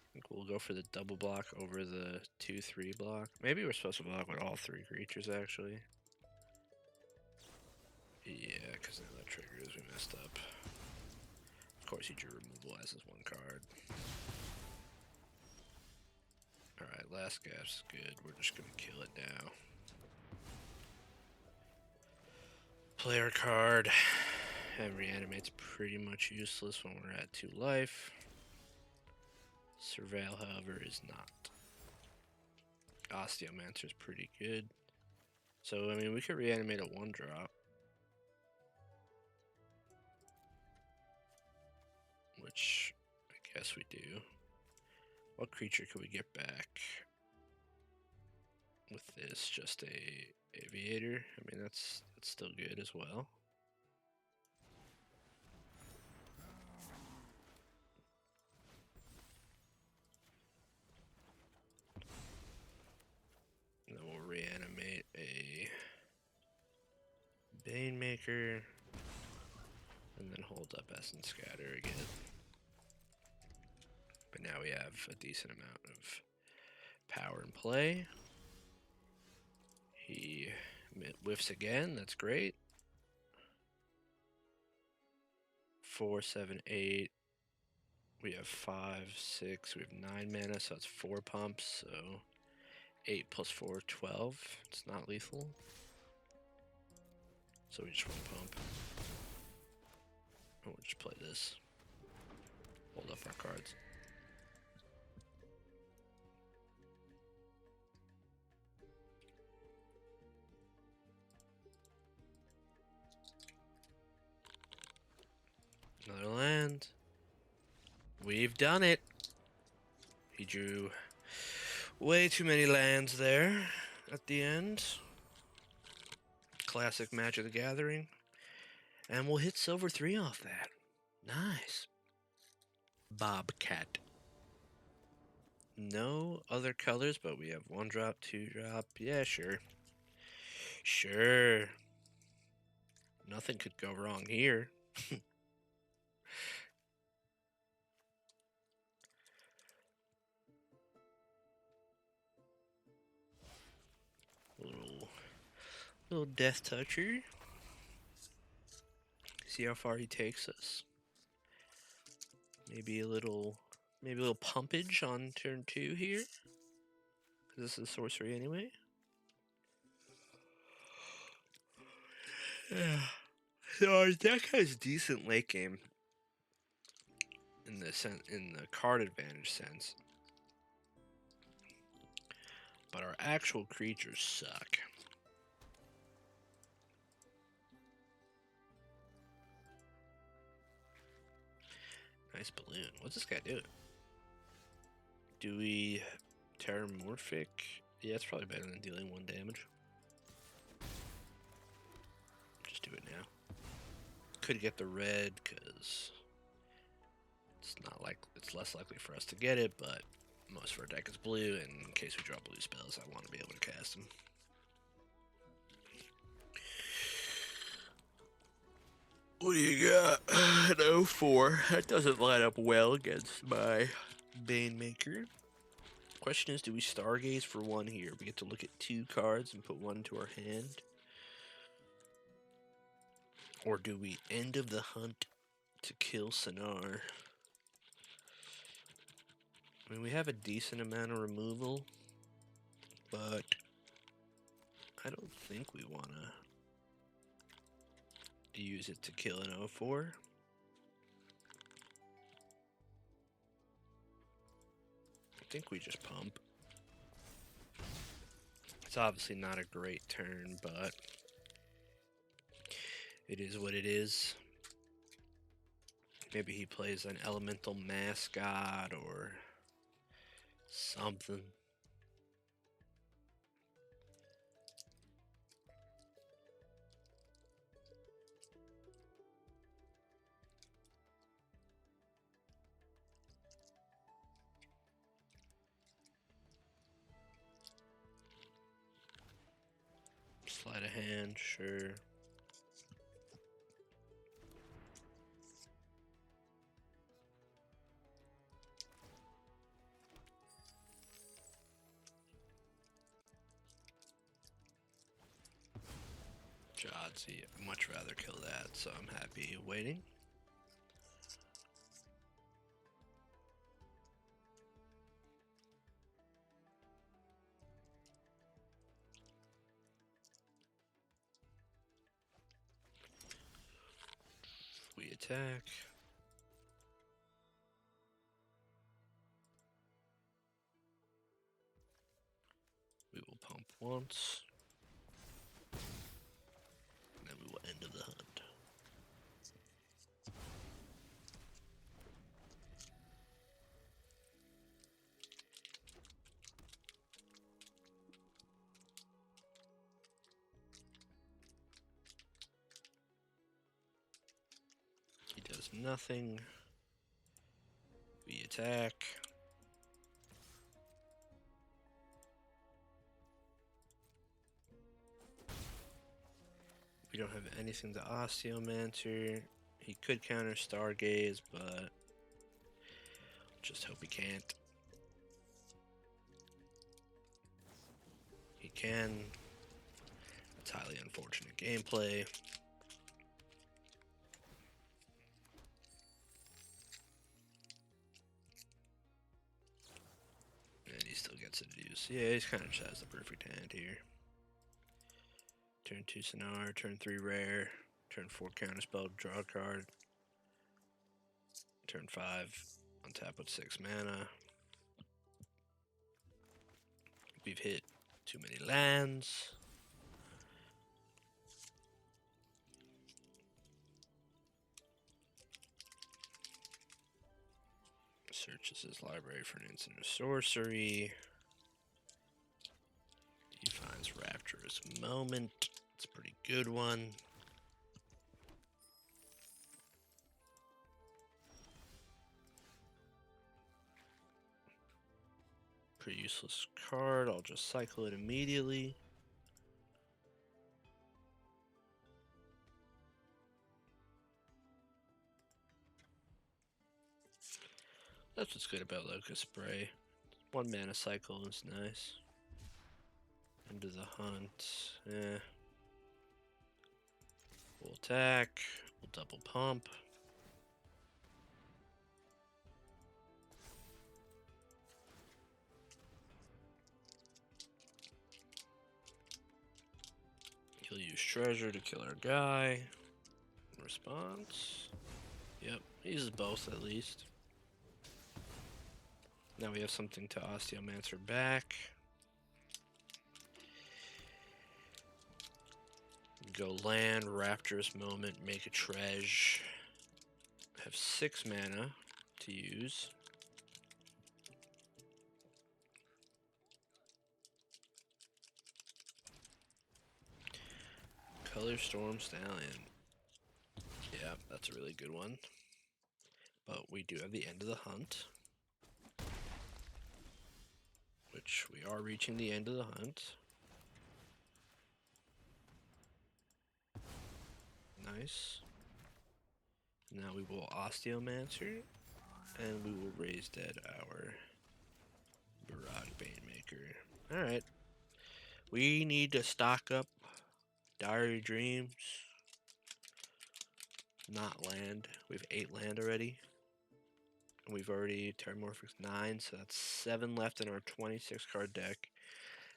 I think We'll go for the double block over the 2/3 block. Maybe we're supposed to block with all 3 creatures, actually. Yeah, because of that triggers, we messed up. Of course, he drew removal as his 1 card. Alright, last gas's good. We're just gonna kill it now. Player card. And reanimate's pretty much useless when we're at 2 life. Surveil, however, is not. Osteomancer's pretty good. So, I mean, we could reanimate a 1-drop. Which, I guess we do. What creature could we get back with this? Just a aviator? I mean, that's still good as well. And then we'll reanimate a Banemaker, and then hold up Essence Scatter again. But now we have a decent amount of power in play. He whiffs again, that's great. 4, 7, 8. We have 5, 6, we have 9 mana, so that's 4 pumps, so 8 plus 4, 12. It's not lethal. So we just want to pump. And we'll just play this. Hold up our cards. Another land. We've done it. He drew way too many lands there at the end. Classic Magic the Gathering. And we'll hit silver 3 off that. Nice. Bobcat. No other colors, but we have 1-drop, 2-drop. Yeah, sure. Sure. Nothing could go wrong here. Little Death Toucher. See how far he takes us. Maybe a little pumpage on turn 2 here. This is sorcery anyway. Yeah. So our deck has decent late game in the card advantage sense. But our actual creatures suck. Nice balloon. What's this guy doing? Do we Terramorphic? Yeah, it's probably better than dealing 1 damage. Just do it now. Could get the red because it's less likely for us to get it, but most of our deck is blue, and in case we draw blue spells, I want to be able to cast them. What do you got? An 04. That doesn't line up well against my Banemaker. Question is, do we Stargaze for 1 here? We get to look at 2 cards and put 1 into our hand. Or do we End of the Hunt to kill Sinar? I mean, we have a decent amount of removal, but I don't think we want to use it to kill an 04. I think we just pump. It's obviously not a great turn, but it is what it is. Maybe he plays an elemental mascot or something. Sleight of hand, sure. odds. I'd much rather kill that, so I'm happy waiting. We attack. We will pump once. And then we will end the hunt. He does nothing. We attack. We don't have anything to Osteomancer. He could counter Stargaze, but just hope he can't. He can. It's highly unfortunate gameplay. And he still gets it to use. Yeah, he's kind of just has the perfect hand here. Turn 2 Sonar, turn 3 Rare, turn 4 Counterspell, draw a card. Turn 5, untap with 6 mana. We've hit too many lands. Searches his library for an instant or sorcery. He finds Rapturous Moment. It's a pretty good one. Pretty useless card. I'll just cycle it immediately. That's what's good about Locust Spray. 1 mana cycle is nice. End of the hunt. Eh. We'll attack. We'll double pump. He'll use Treasure to kill our guy. Response. Yep, he uses both at least. Now we have something to Osteomancer back. Go land, Rapturous Moment, make a Treasure. Have 6 mana to use. Color Storm Stallion. Yeah, that's a really good one. But we do have the end of the hunt. Which we are reaching the end of the hunt. Nice. Now we will Osteomancer. And we will raise dead our Barrage Banemaker. Alright. We need to stock up Diary Dreams. Not land. We have 8 land already. And we've already Terramorphic 9, so that's 7 left in our 26 card deck.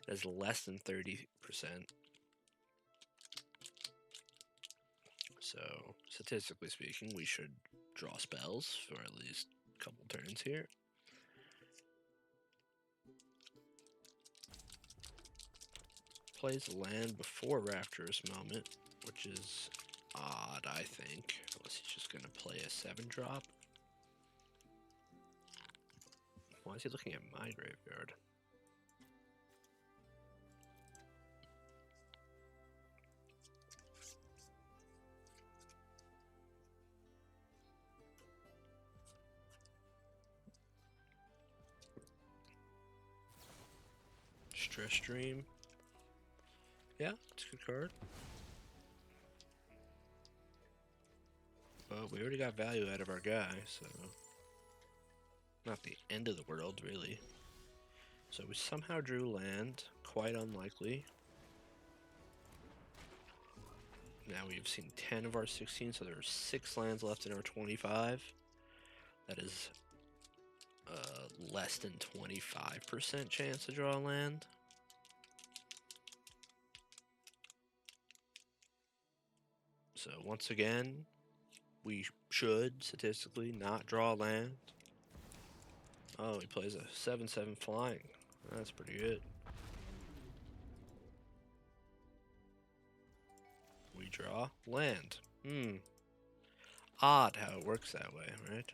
That's less than 30%. So, statistically speaking, we should draw spells for at least a couple turns here. Plays land before Rapturous Moment, which is odd, I think. Unless he's just going to play a 7-drop. Why is he looking at my graveyard? Stress Dream. Yeah, it's a good card. But we already got value out of our guy, so not the end of the world, really. So we somehow drew land, quite unlikely. Now we've seen 10 of our 16, so there are 6 lands left in our 25. That is less than 25% chance to draw a land. So once again, we should statistically not draw a land. Oh, he plays a 7/7 flying. That's pretty good. We draw land. Odd how it works that way, right?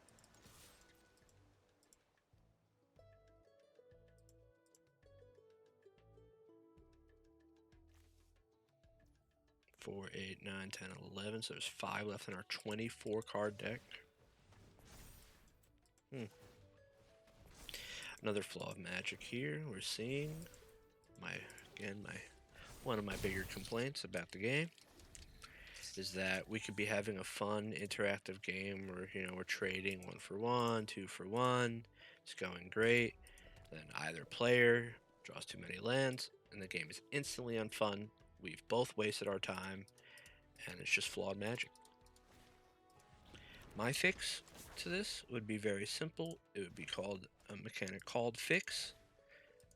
Four, 8, 9, 10, 11. So there's 5 left in our 24 card deck. Another flaw of Magic here. We're seeing one of my bigger complaints about the game is that we could be having a fun interactive game where we're trading 1 for 1, 2 for 1. It's going great. Then either player draws too many lands, and the game is instantly unfun. We've both wasted our time, and it's just flawed Magic. My fix to this would be very simple. It would be called a mechanic called Fix,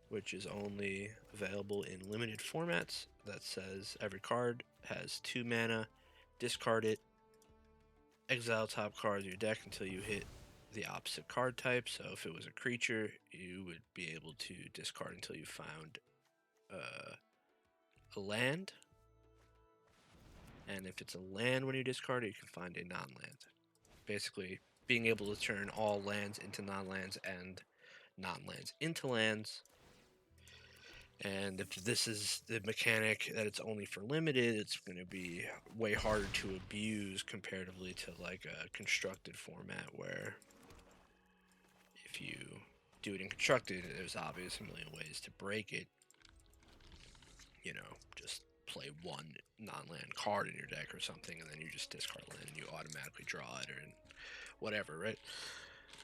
which is only available in limited formats. That says every card has 2 mana, discard it, exile top card of your deck until you hit the opposite card type. So if it was a creature, you would be able to discard until you found a land. And if it's a land when you discard it, you can find a non-land. Basically, being able to turn all lands into non-lands and non-lands into lands. And if this is the mechanic that it's only for limited, it's going to be way harder to abuse comparatively to like a constructed format where if you do it in constructed, there's obvious a million ways to break it. Just play 1 non-land card in your deck or something, and then you just discard land and you automatically draw it or whatever, right?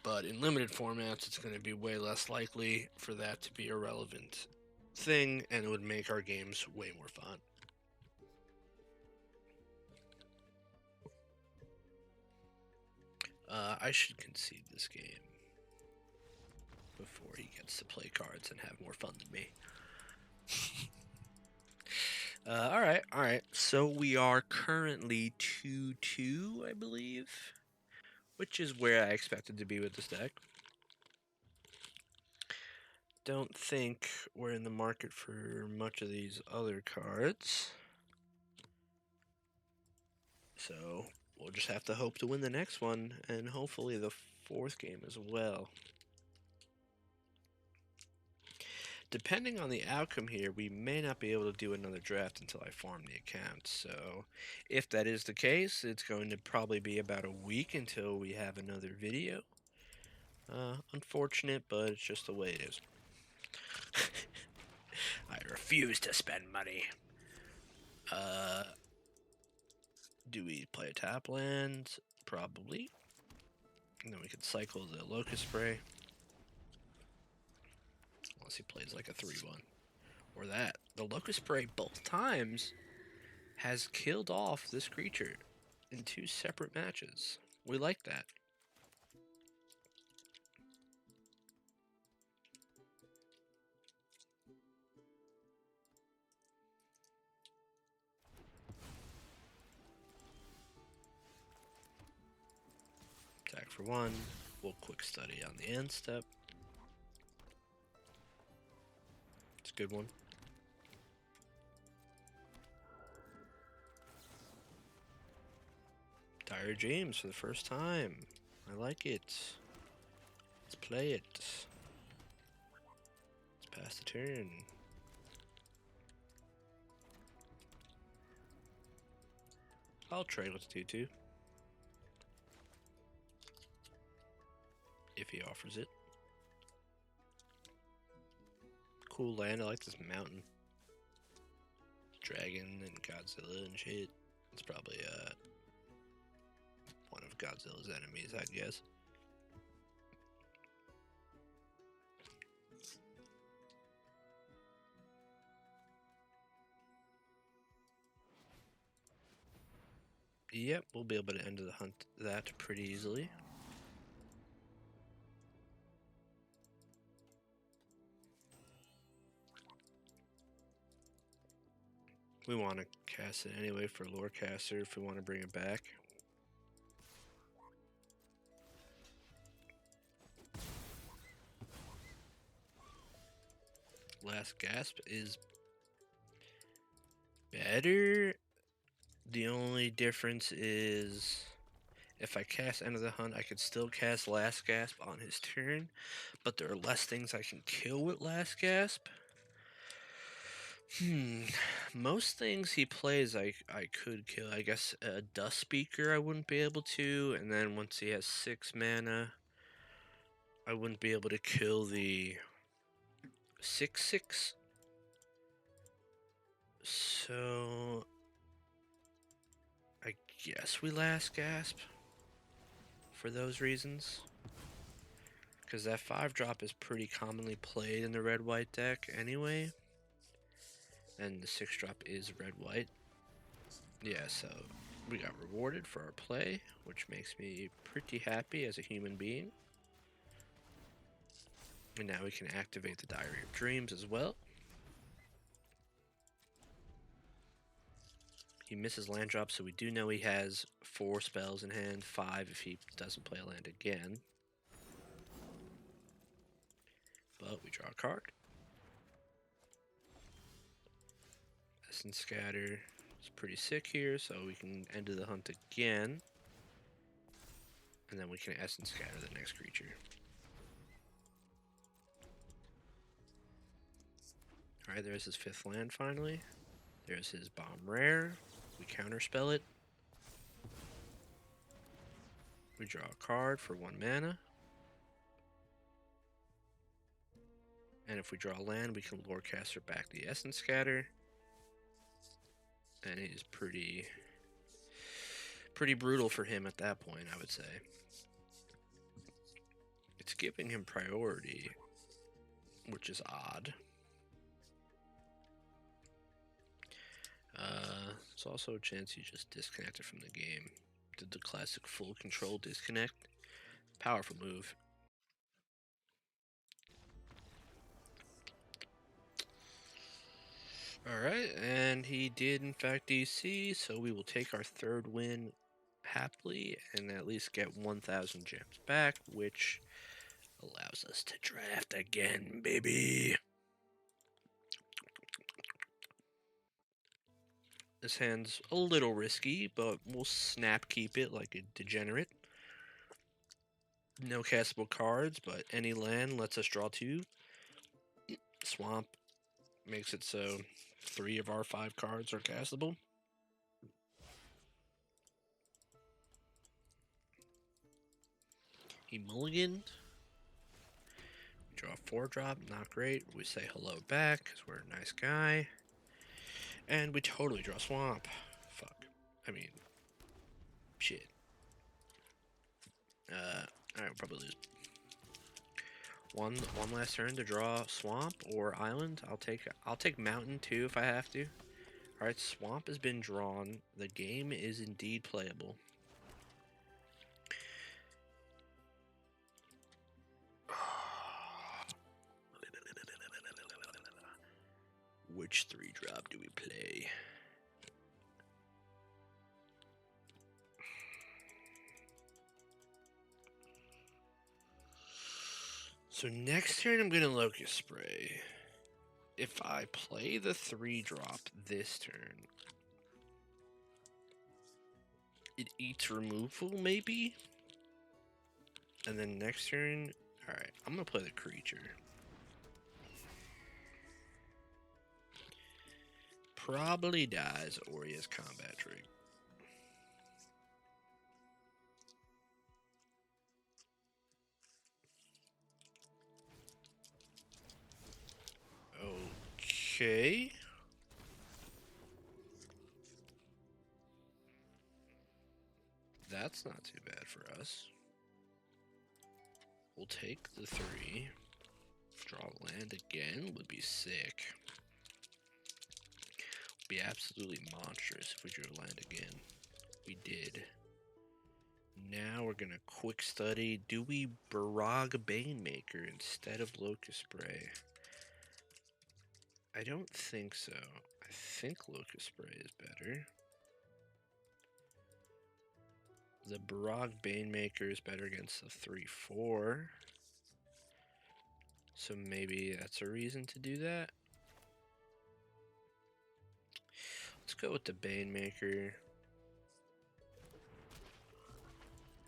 But in limited formats, it's going to be way less likely for that to be a relevant thing, and it would make our games way more fun. I should concede this game before he gets to play cards and have more fun than me. All right. So we are currently 2-2, I believe, which is where I expected to be with this deck. Don't think we're in the market for much of these other cards. So we'll just have to hope to win the next one, and hopefully the 4th game as well. Depending on the outcome here, we may not be able to do another draft until I farm the account. So if that is the case, it's going to probably be about a week until we have another video. Unfortunate, but it's just the way it is. I refuse to spend money. Do we play a tap land? Probably. And then we could cycle the Locust Spray. Unless he plays like a 3/1. Or that. The Locust Spray both times has killed off this creature in 2 separate matches. We like that. Attack for 1. We'll quick study on the end step. It's a good one. Dire James for the first time. I like it. Let's play it. Let's pass the turn. I'll trade with 2/2. If he offers it. Cool land. I like this mountain. Dragon and Godzilla and shit. It's probably one of Godzilla's enemies, I guess. Yep, we'll be able to end the hunt that pretty easily. We want to cast it anyway for Lorecaster if we want to bring it back. Last Gasp is better. The only difference is if I cast End of the Hunt, I could still cast Last Gasp on his turn, but there are less things I can kill with Last Gasp. Most things he plays I could kill. I guess a Dust Speaker I wouldn't be able to, and then once he has 6 mana, I wouldn't be able to kill the 6/6. So I guess we Last Gasp for those reasons. Because that 5-drop is pretty commonly played in the red-white deck anyway. And the 6-drop is red-white. Yeah, so we got rewarded for our play, which makes me pretty happy as a human being. And now we can activate the Diary of Dreams as well. He misses land drop, so we do know he has 4 spells in hand, 5 if he doesn't play a land again. But we draw a card. Essence Scatter is pretty sick here, so we can end the hunt again. And then we can Essence Scatter the next creature. Alright, there's his 5th land finally. There's his Bomb Rare. We counterspell it. We draw a card for 1 mana. And if we draw a land, we can Lorecaster back the Essence Scatter. And it is pretty brutal for him at that point, I would say. It's giving him priority, which is odd. It's also a chance he just disconnected from the game. Did the classic full control disconnect. Powerful move. Alright, and he did in fact DC, so we will take our 3rd win happily and at least get 1,000 gems back, which allows us to draft again, baby. This hand's a little risky, but we'll snap keep it like a degenerate. No castable cards, but any land lets us draw 2. Swamp makes it so 3 of our 5 cards are castable. He mulliganed. We draw a 4-drop, not great. We say hello back, because we're a nice guy. And we totally draw Swamp. Fuck. I mean, shit. Alright, we'll probably lose. One last turn to draw Swamp or Island. I'll take Mountain too if I have to. Alright, Swamp has been drawn. The game is indeed playable. Which 3-drop do we play? So next turn I'm gonna Locust Spray. If I play the 3-drop this turn, it eats removal maybe? And then next turn, alright, I'm gonna play the creature. Probably dies Oria's combat trig. Okay. That's not too bad for us. We'll take the 3. Draw land again would be sick. Would be absolutely monstrous if we drew land again. We did. Now we're gonna quick study. Do we Barag Banemaker instead of Locust Spray? I don't think so. I think Locust Spray is better. The Barag Banemaker is better against the 3/4. So maybe that's a reason to do that. Let's go with the Banemaker.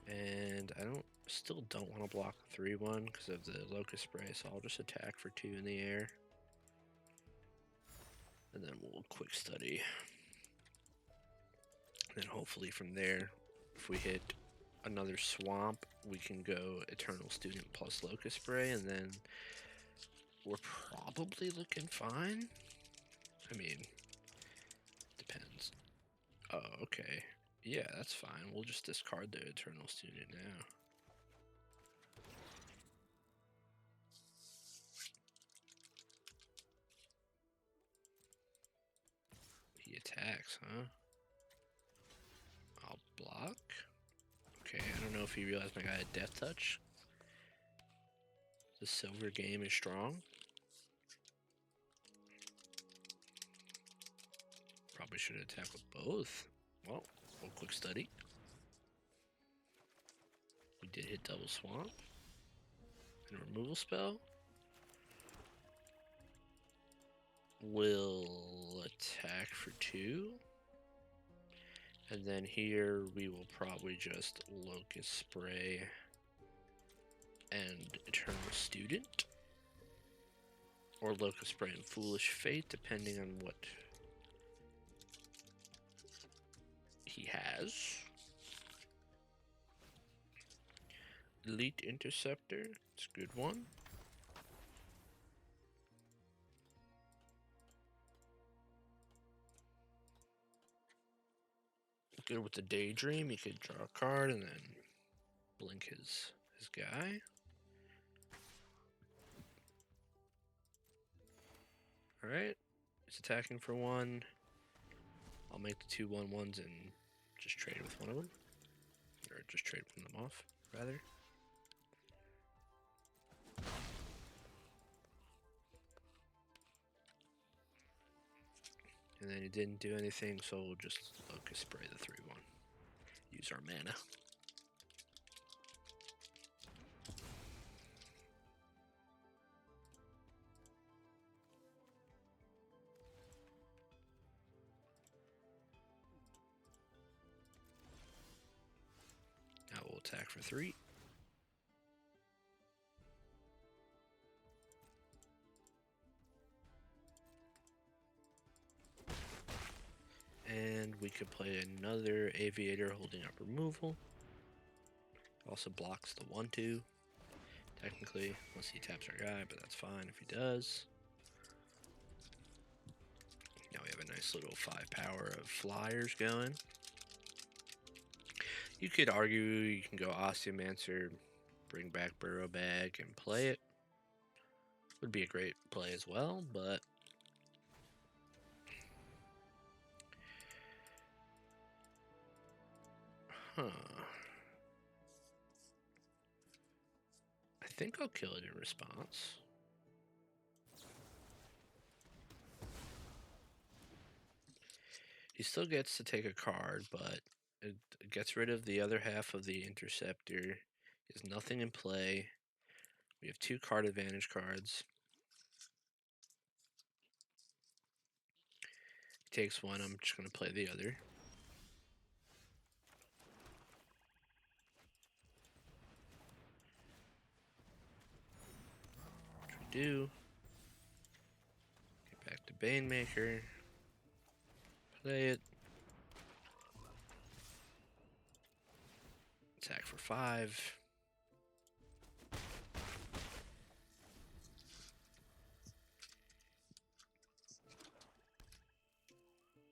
And I still don't want to block the 3/1 because of the Locust Spray, so I'll just attack for 2 in the air. And then we'll quick study. And then hopefully from there, if we hit another swamp, we can go Eternal Student plus Locust Spray, and then we're probably looking fine. I mean, depends. Oh, okay. Yeah, that's fine. We'll just discard the Eternal Student now. He attacks, huh? I'll block. Okay, I don't know if he realized my guy had Death Touch. The silver game is strong. Probably should attack with both. Well, we'll quick study. We did hit double swamp. And a removal spell. We'll attack for 2. And then here we will probably just Locust Spray and Eternal Student. Or Locust Spray and Foolish Fate, depending on what he has. Elite Interceptor, it's a good one. Good with the Daydream, he could draw a card and then blink his guy. Alright, he's attacking for 1. I'll make the 2 1/1s and just trade with one of them. Or just trade one of them off, rather. And then he didn't do anything, so we'll just Locust Spray the 3/1. Use our mana. Now we'll attack for 3. And we could play another Aviator holding up removal. Also blocks the 1/2. Technically, unless he taps our guy, but that's fine if he does. Now we have a nice little 5 power of flyers going. You could argue you can go Osteomancer, bring back Burrow Bag, and play it. Would be a great play as well, but I think I'll kill it in response. He still gets to take a card, but it gets rid of the other half of the Interceptor. He has nothing in play. We have 2 card advantage cards. He takes 1, I'm just going to play the other. Which we do. Get back to Banemaker. Play it. Attack for 5.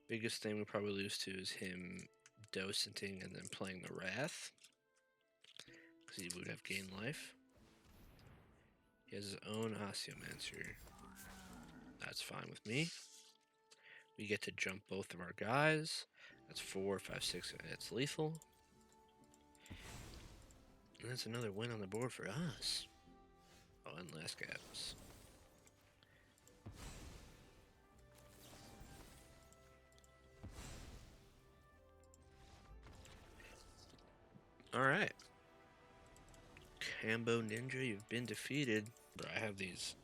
Biggest thing we probably lose to is him docenting and then playing the Wrath. Because he would have gained life. He has his own Osteomancer. That's fine with me. We get to jump both of our guys, That's 4, 5, 6. It's lethal. And that's another win on the board for us. Oh, and last gaps. Alright. Cambo Ninja, you've been defeated. Bro, I have this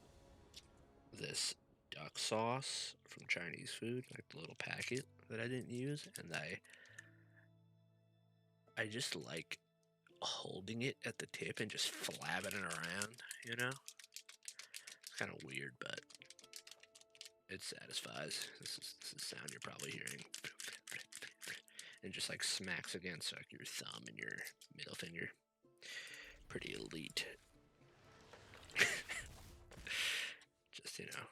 duck sauce from Chinese food, like the little packet that I didn't use, and I just like holding it at the tip and just flapping it around, you know? It's kind of weird, but it satisfies. This is the sound you're probably hearing. And just like smacks against like your thumb and your middle finger. Pretty elite. Just, you know,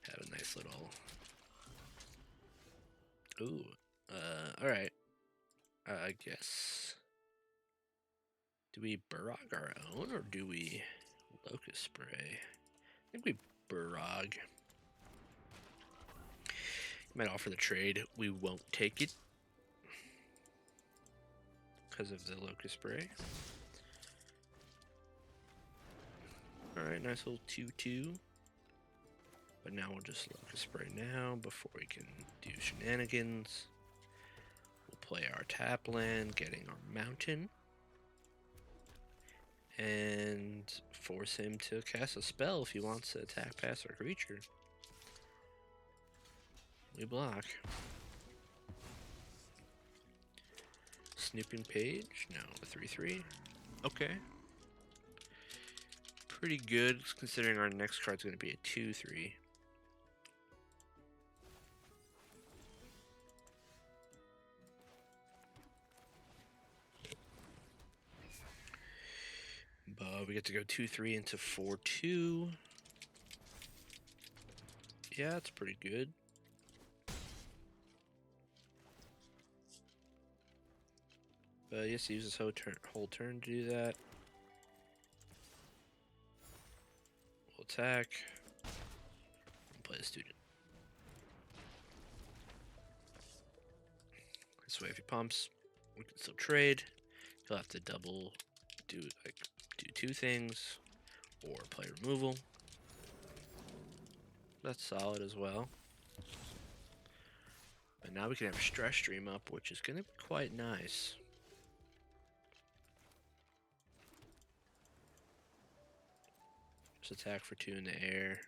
have a nice little... Ooh, alright. I guess... Do we Burrog our own, or do we Locust Spray? I think we Burrog. Might offer the trade. We won't take it because of the Locust Spray. Alright, nice little 2-2. But now we'll just Locust Spray now before we can do shenanigans. We'll play our tap land, getting our mountain. And force him to cast a spell if he wants to attack past our creature. We block. Snooping Page? No, a 3-3. Okay. Pretty good, considering our next card's going to be a 2-3. But we get to go 2-3 into 4-2. Yeah, that's pretty good. But yes, he uses whole turn to do that. We'll attack. And play a student. This way, if he pumps, we can still trade. He'll have to do 2 things, or play removal. That's solid as well. But now we can have a stress stream up, which is going to be quite nice. Just attack for 2 in the air.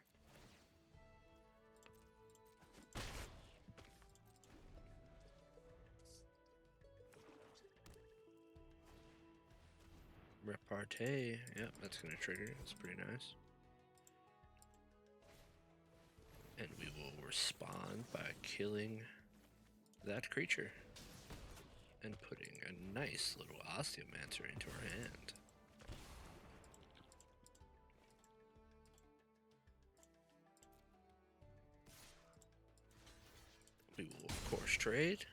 Repartee. Yep, that's going to trigger. That's pretty nice. And we will respond by killing that creature. And putting a nice little Osteomancer into our hand. We will, of course, trade.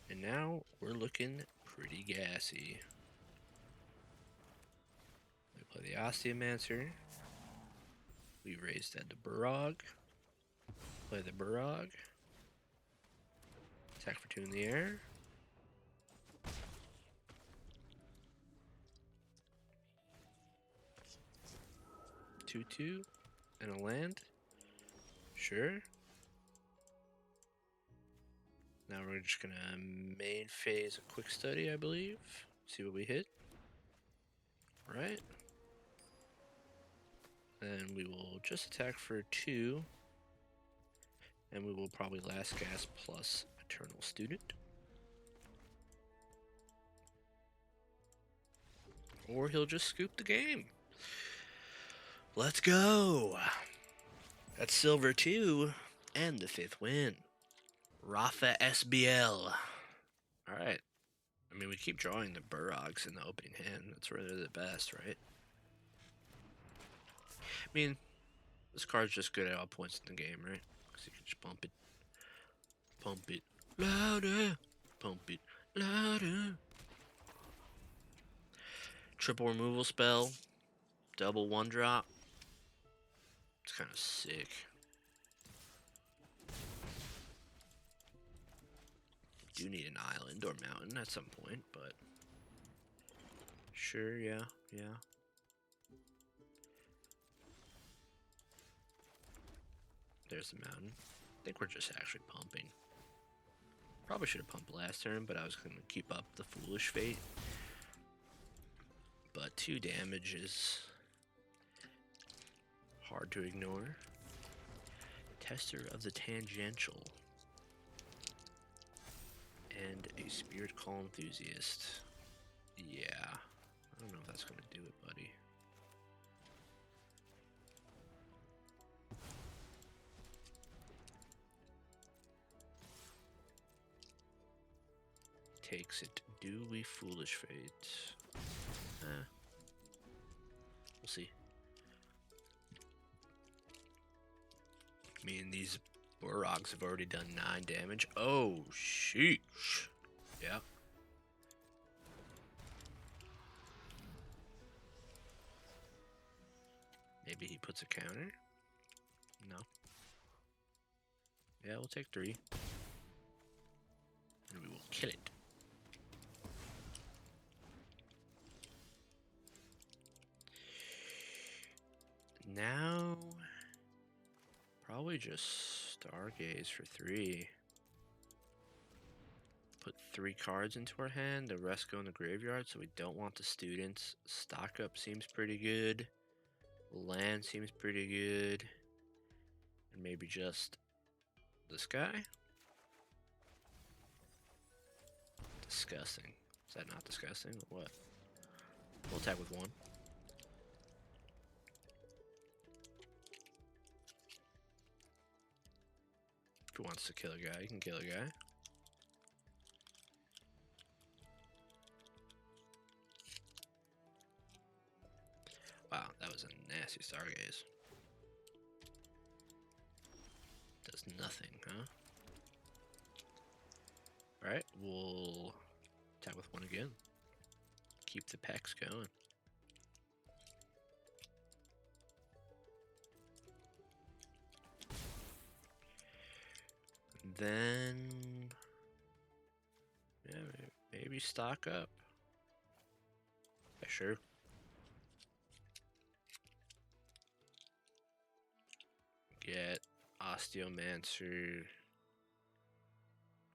And now we're looking pretty gassy. We play the Osteomancer. We raise that to Burrog. Play the Burrog. Attack for 2 in the air. Two and a land. Sure. Now we're just gonna main phase a quick study, I believe. See what we hit. Right. Then we will just attack for 2. And we will probably last gasp plus Eternal Student. Or he'll just scoop the game. Let's go! That's silver 2 and the 5th win. Rafa SBL. Alright. I mean, we keep drawing the Burrogs in the opening hand. That's where they're the best, right? I mean, this card's just good at all points in the game, right? Because you can just pump it. Pump it louder. Pump it louder. Triple removal spell. Double 1-drop. It's kind of sick. do need an island or mountain at some point, but sure, yeah. There's the mountain. I think we're just actually pumping. Probably should have pumped last turn, but I was going to keep up the foolish fate. But 2 damage is hard to ignore. Tester of the Tangential. And a Spirit Call Enthusiast. Yeah. I don't know if that's going to do it, buddy. Takes it. Do we foolish fate? We'll see. I mean, these Burrogs have already done 9 damage. Oh, sheesh. Yeah. Maybe he puts a counter? No. Yeah, we'll take 3. And we will kill it. Now, probably just Stargaze for 3. Put 3 cards into our hand, the rest go in the graveyard, so we don't want the students. Stock up seems pretty good. Land seems pretty good. And maybe just this guy? Disgusting. Is that not disgusting? Or what? We'll attack with 1. If he wants to kill a guy, he can kill a guy. Wow, that was a nasty Stargaze. Does nothing, huh? Alright, we'll attack with 1 again. Keep the packs going. Then, yeah, maybe stock up. Yeah, sure. Get Osteomancer.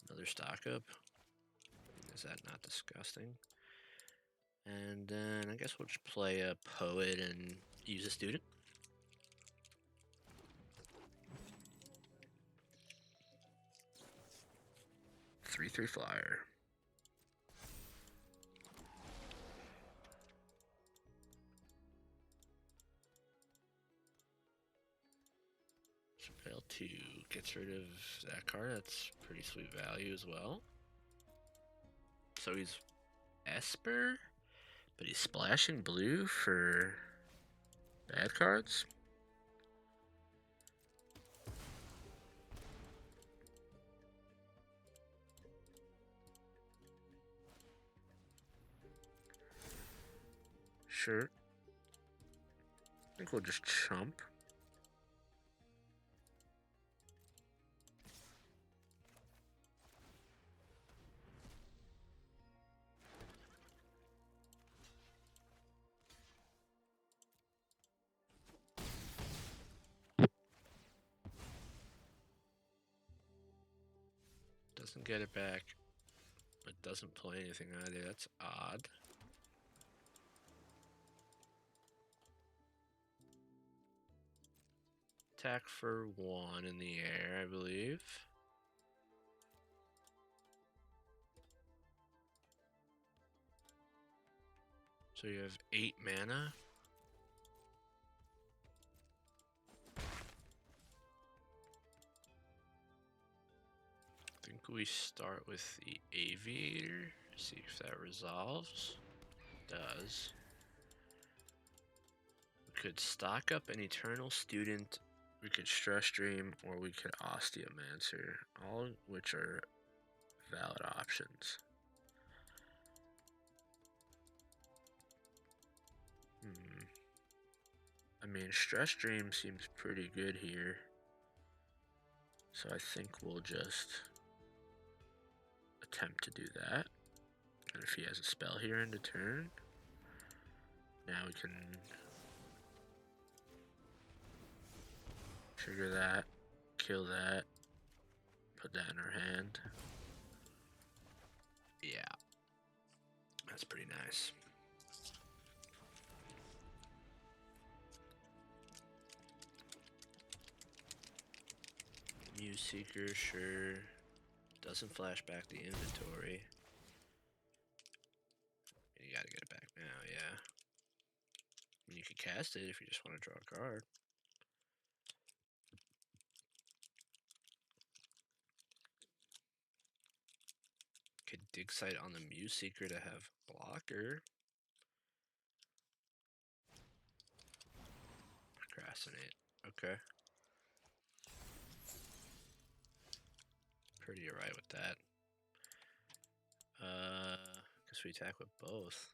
Another stock up. Is that not disgusting? And then I guess we'll just play a Poet and use a student. Three flyer. Fail 2 gets rid of that card. That's pretty sweet value as well. So he's Esper, but he's splashing blue for bad cards. Sure. I think we'll just chump. Doesn't get it back. It doesn't play anything either. That's odd. Attack for 1 in the air, I believe. So you have 8 mana. I think we start with the Aviator. See if that resolves. It does. We could stock up an Eternal Student. We could Stress Dream, or we could Osteomancer, all of which are valid options. I mean, Stress Dream seems pretty good here. So I think we'll just attempt to do that. And if he has a spell here in the turn, now we can trigger that, kill that, put that in our hand. Yeah, that's pretty nice. Muse Seeker, sure. Doesn't flash back the inventory. You gotta get it back now, yeah. I mean, you could cast it if you just want to draw a card. Could Dig Site on the Muse Seeker to have blocker. Procrastinate. Okay. Pretty alright with that. Guess we attack with both.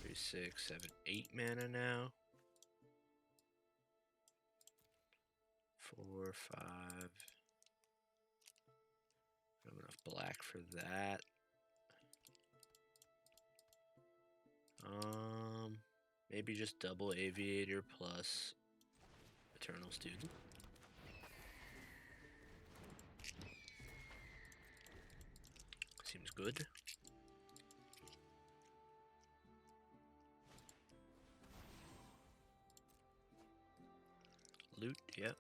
3, 6, 7, 8 mana now. 4, 5. Not enough black for that. Maybe just double Aviator plus Eternal Student. Seems good. Loot, yep.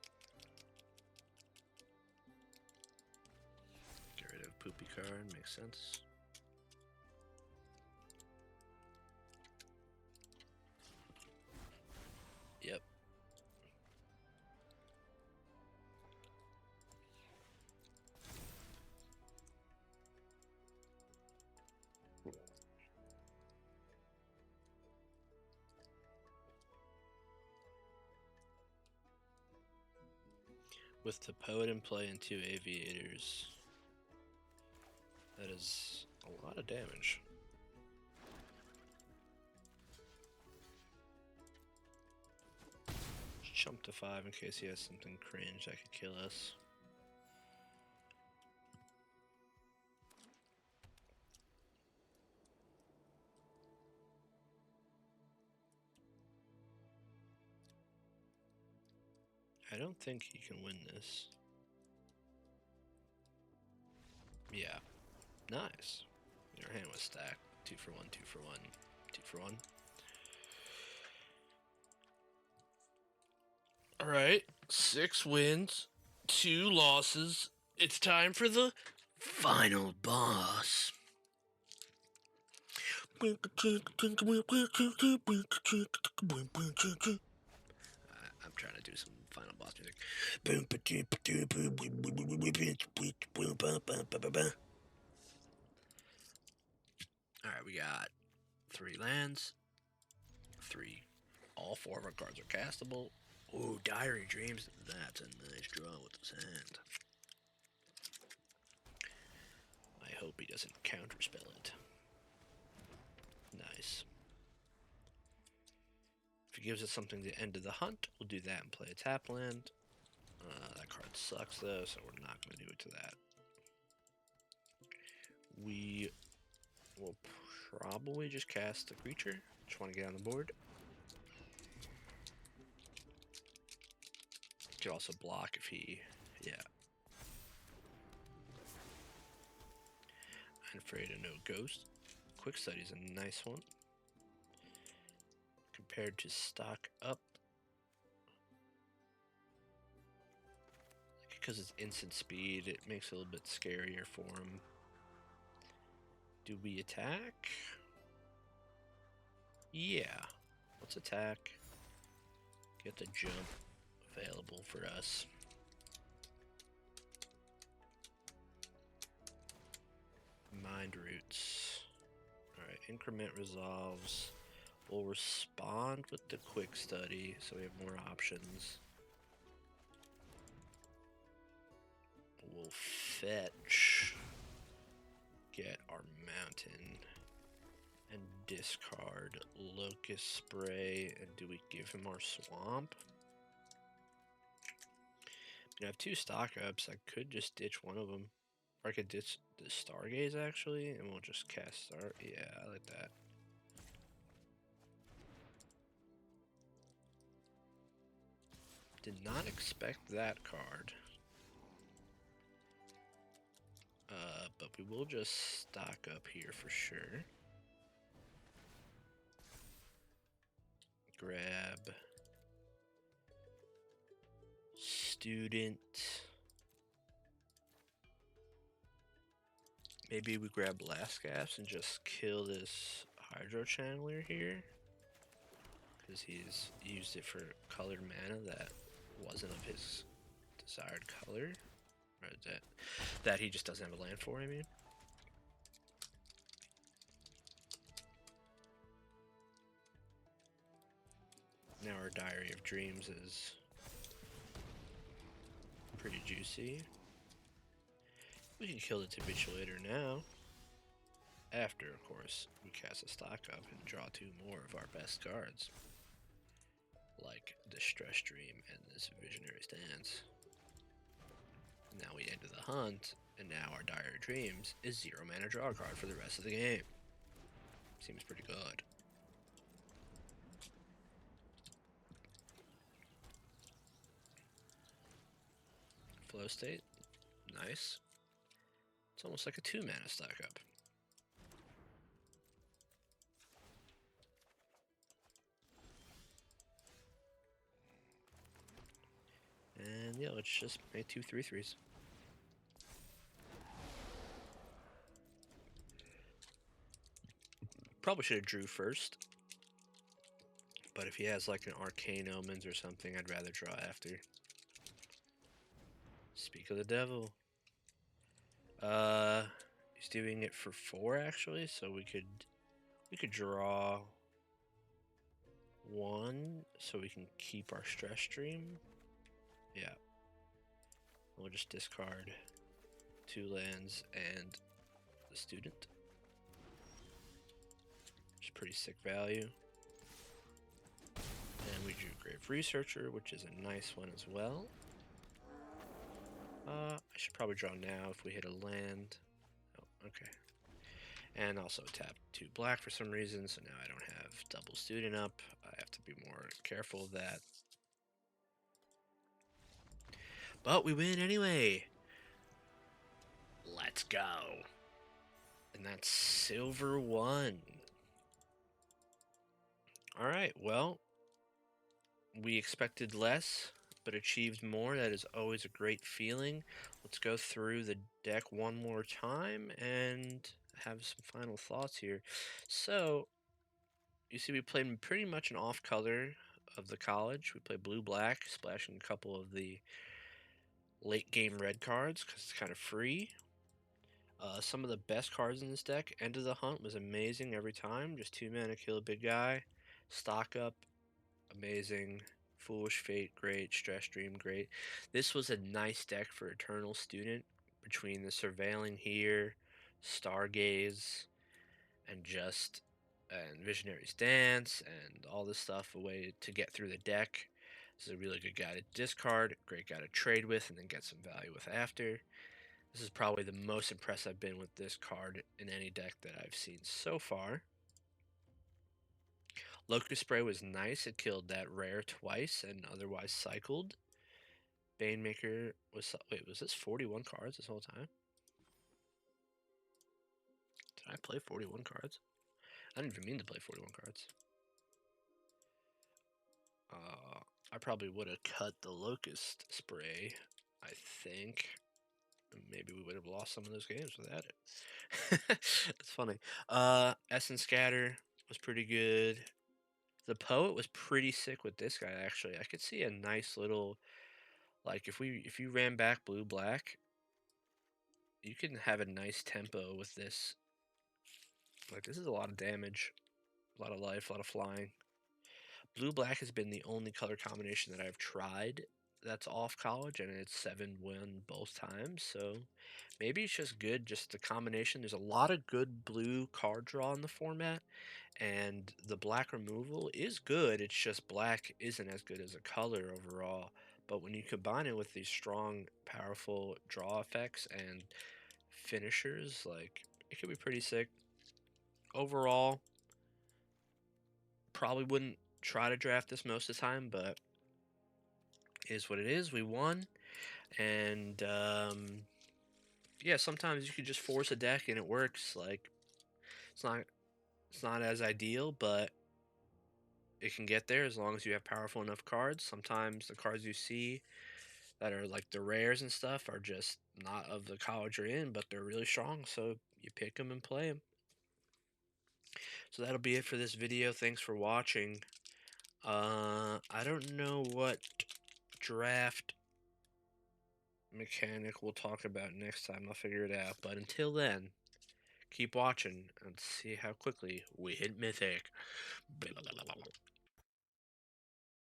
Get rid of Poopy card, makes sense. Yep. With the Poet in play and 2 Aviators, that is a lot of damage. Jump to 5 in case he has something cringe that could kill us. I don't think he can win this. Yeah. Nice. Your hand was stacked. 2 for 1, 2 for 1, 2 for 1. Alright. 6 wins, 2 losses. It's time for the final boss. I'm trying to do some final boss music. Alright, we got 3 lands. 3. All 4 of our cards are castable. Ooh, Diary Dreams. That's a nice draw with his hand. I hope he doesn't counterspell it. Nice. If he gives us something to end of the hunt, we'll do that and play a tap land. That card sucks though, so we're not going to do it to that. We will probably just cast the creature. Just want to get on the board. Could also block if he, yeah. I'm afraid of no ghost. Quick Study is a nice one. Compared to stock up. Because it's instant speed, it makes it a little bit scarier for him. Do we attack? Yeah. Let's attack. Get the jump available for us. Mind Roots. Alright, increment resolves. We'll respond with the Quick Study, so we have more options. We'll fetch. Get our mountain. And discard Locust Spray. And do we give him our swamp? I have two stock ups. I could just ditch one of them. Or I could ditch the Stargaze, actually, and we'll just cast Star. Yeah, I like that. Did not expect that card. But we will just stock up here for sure. Grab student. Maybe we grab blast gas and just kill this hydro channeler here, because he's used it for colored mana that wasn't of his desired color, or that he just doesn't have a land for. I mean. Now our Diary of Dreams is pretty juicy. We can kill the Capitulator now. After, of course, we cast a stock up and draw two more of our best cards. Like Distress Dream and this Visionary Stance. Now we enter the hunt, and now our Diary of Dreams is 0 mana draw card for the rest of the game. Seems pretty good. Flow State, nice. It's almost like a 2 mana stock up. And yeah, let's just make 2 3/3s. Probably should have drew first. But if he has like an Arcane Omens or something, I'd rather draw after. Speak of the Devil. He's doing it for 4 actually, so we could draw 1 so we can keep our Stress Stream. Yeah. We'll just discard 2 lands and the Student. Which is pretty sick value. And we drew Grave Researcher, which is a nice one as well. I should probably draw now if we hit a land. Oh, okay. And also tap 2 black for some reason, so now I don't have double Student up. I have to be more careful of that. But we win anyway. Let's go. And that's silver 1. Alright, well, we expected less, but achieved more. That is always a great feeling. Let's go through the deck one more time and have some final thoughts here. So, you see we played pretty much an off color of the college. We played blue-black, splashing a couple of the late game red cards because it's kind of free. Some of the best cards in this deck. End of the Hunt was amazing every time. Just 2 mana, kill a big guy. Stock Up, amazing. Foolish Fate, great. Stress Dream, great. This was a nice deck for Eternal Student between the Surveilling here, Stargaze, and Visionary Stance, and all this stuff, a way to get through the deck. This is a really good guy to discard, great guy to trade with, and then get some value with after. This is probably the most impressed I've been with this card in any deck that I've seen so far. Locust Spray was nice. It killed that rare twice and otherwise cycled. Banemaker was... Wait, was this 41 cards this whole time? Did I play 41 cards? I didn't even mean to play 41 cards. I probably would have cut the Locust Spray, I think. Maybe we would have lost some of those games without it. That's funny. Essence Scatter was pretty good. The Poet was pretty sick with this guy, actually. I could see a nice little, like, if you ran back blue-black, you can have a nice tempo with this. Like, this is a lot of damage, a lot of life, a lot of flying. Blue-black has been the only color combination that I've tried that's off college, and it's 7-1 both times, so maybe it's just good, just the combination. There's a lot of good blue card draw in the format, and the black removal is good. It's just black isn't as good as a color overall, But when you combine it with these strong, powerful draw effects and finishers, like, it could be pretty sick. Overall, probably wouldn't try to draft this most of the time, but it is what it is. We won, and yeah, sometimes you could just force a deck and it works. Like, it's not it's not as ideal, but it can get there as long as you have powerful enough cards. Sometimes the cards you see that are like the rares and stuff are just not of the college you're in, but they're really strong, so you pick them and play them. So that'll be it for this video. Thanks for watching. I don't know what draft mechanic we'll talk about next time. I'll figure it out. But until then, keep watching and see how quickly we hit Mythic.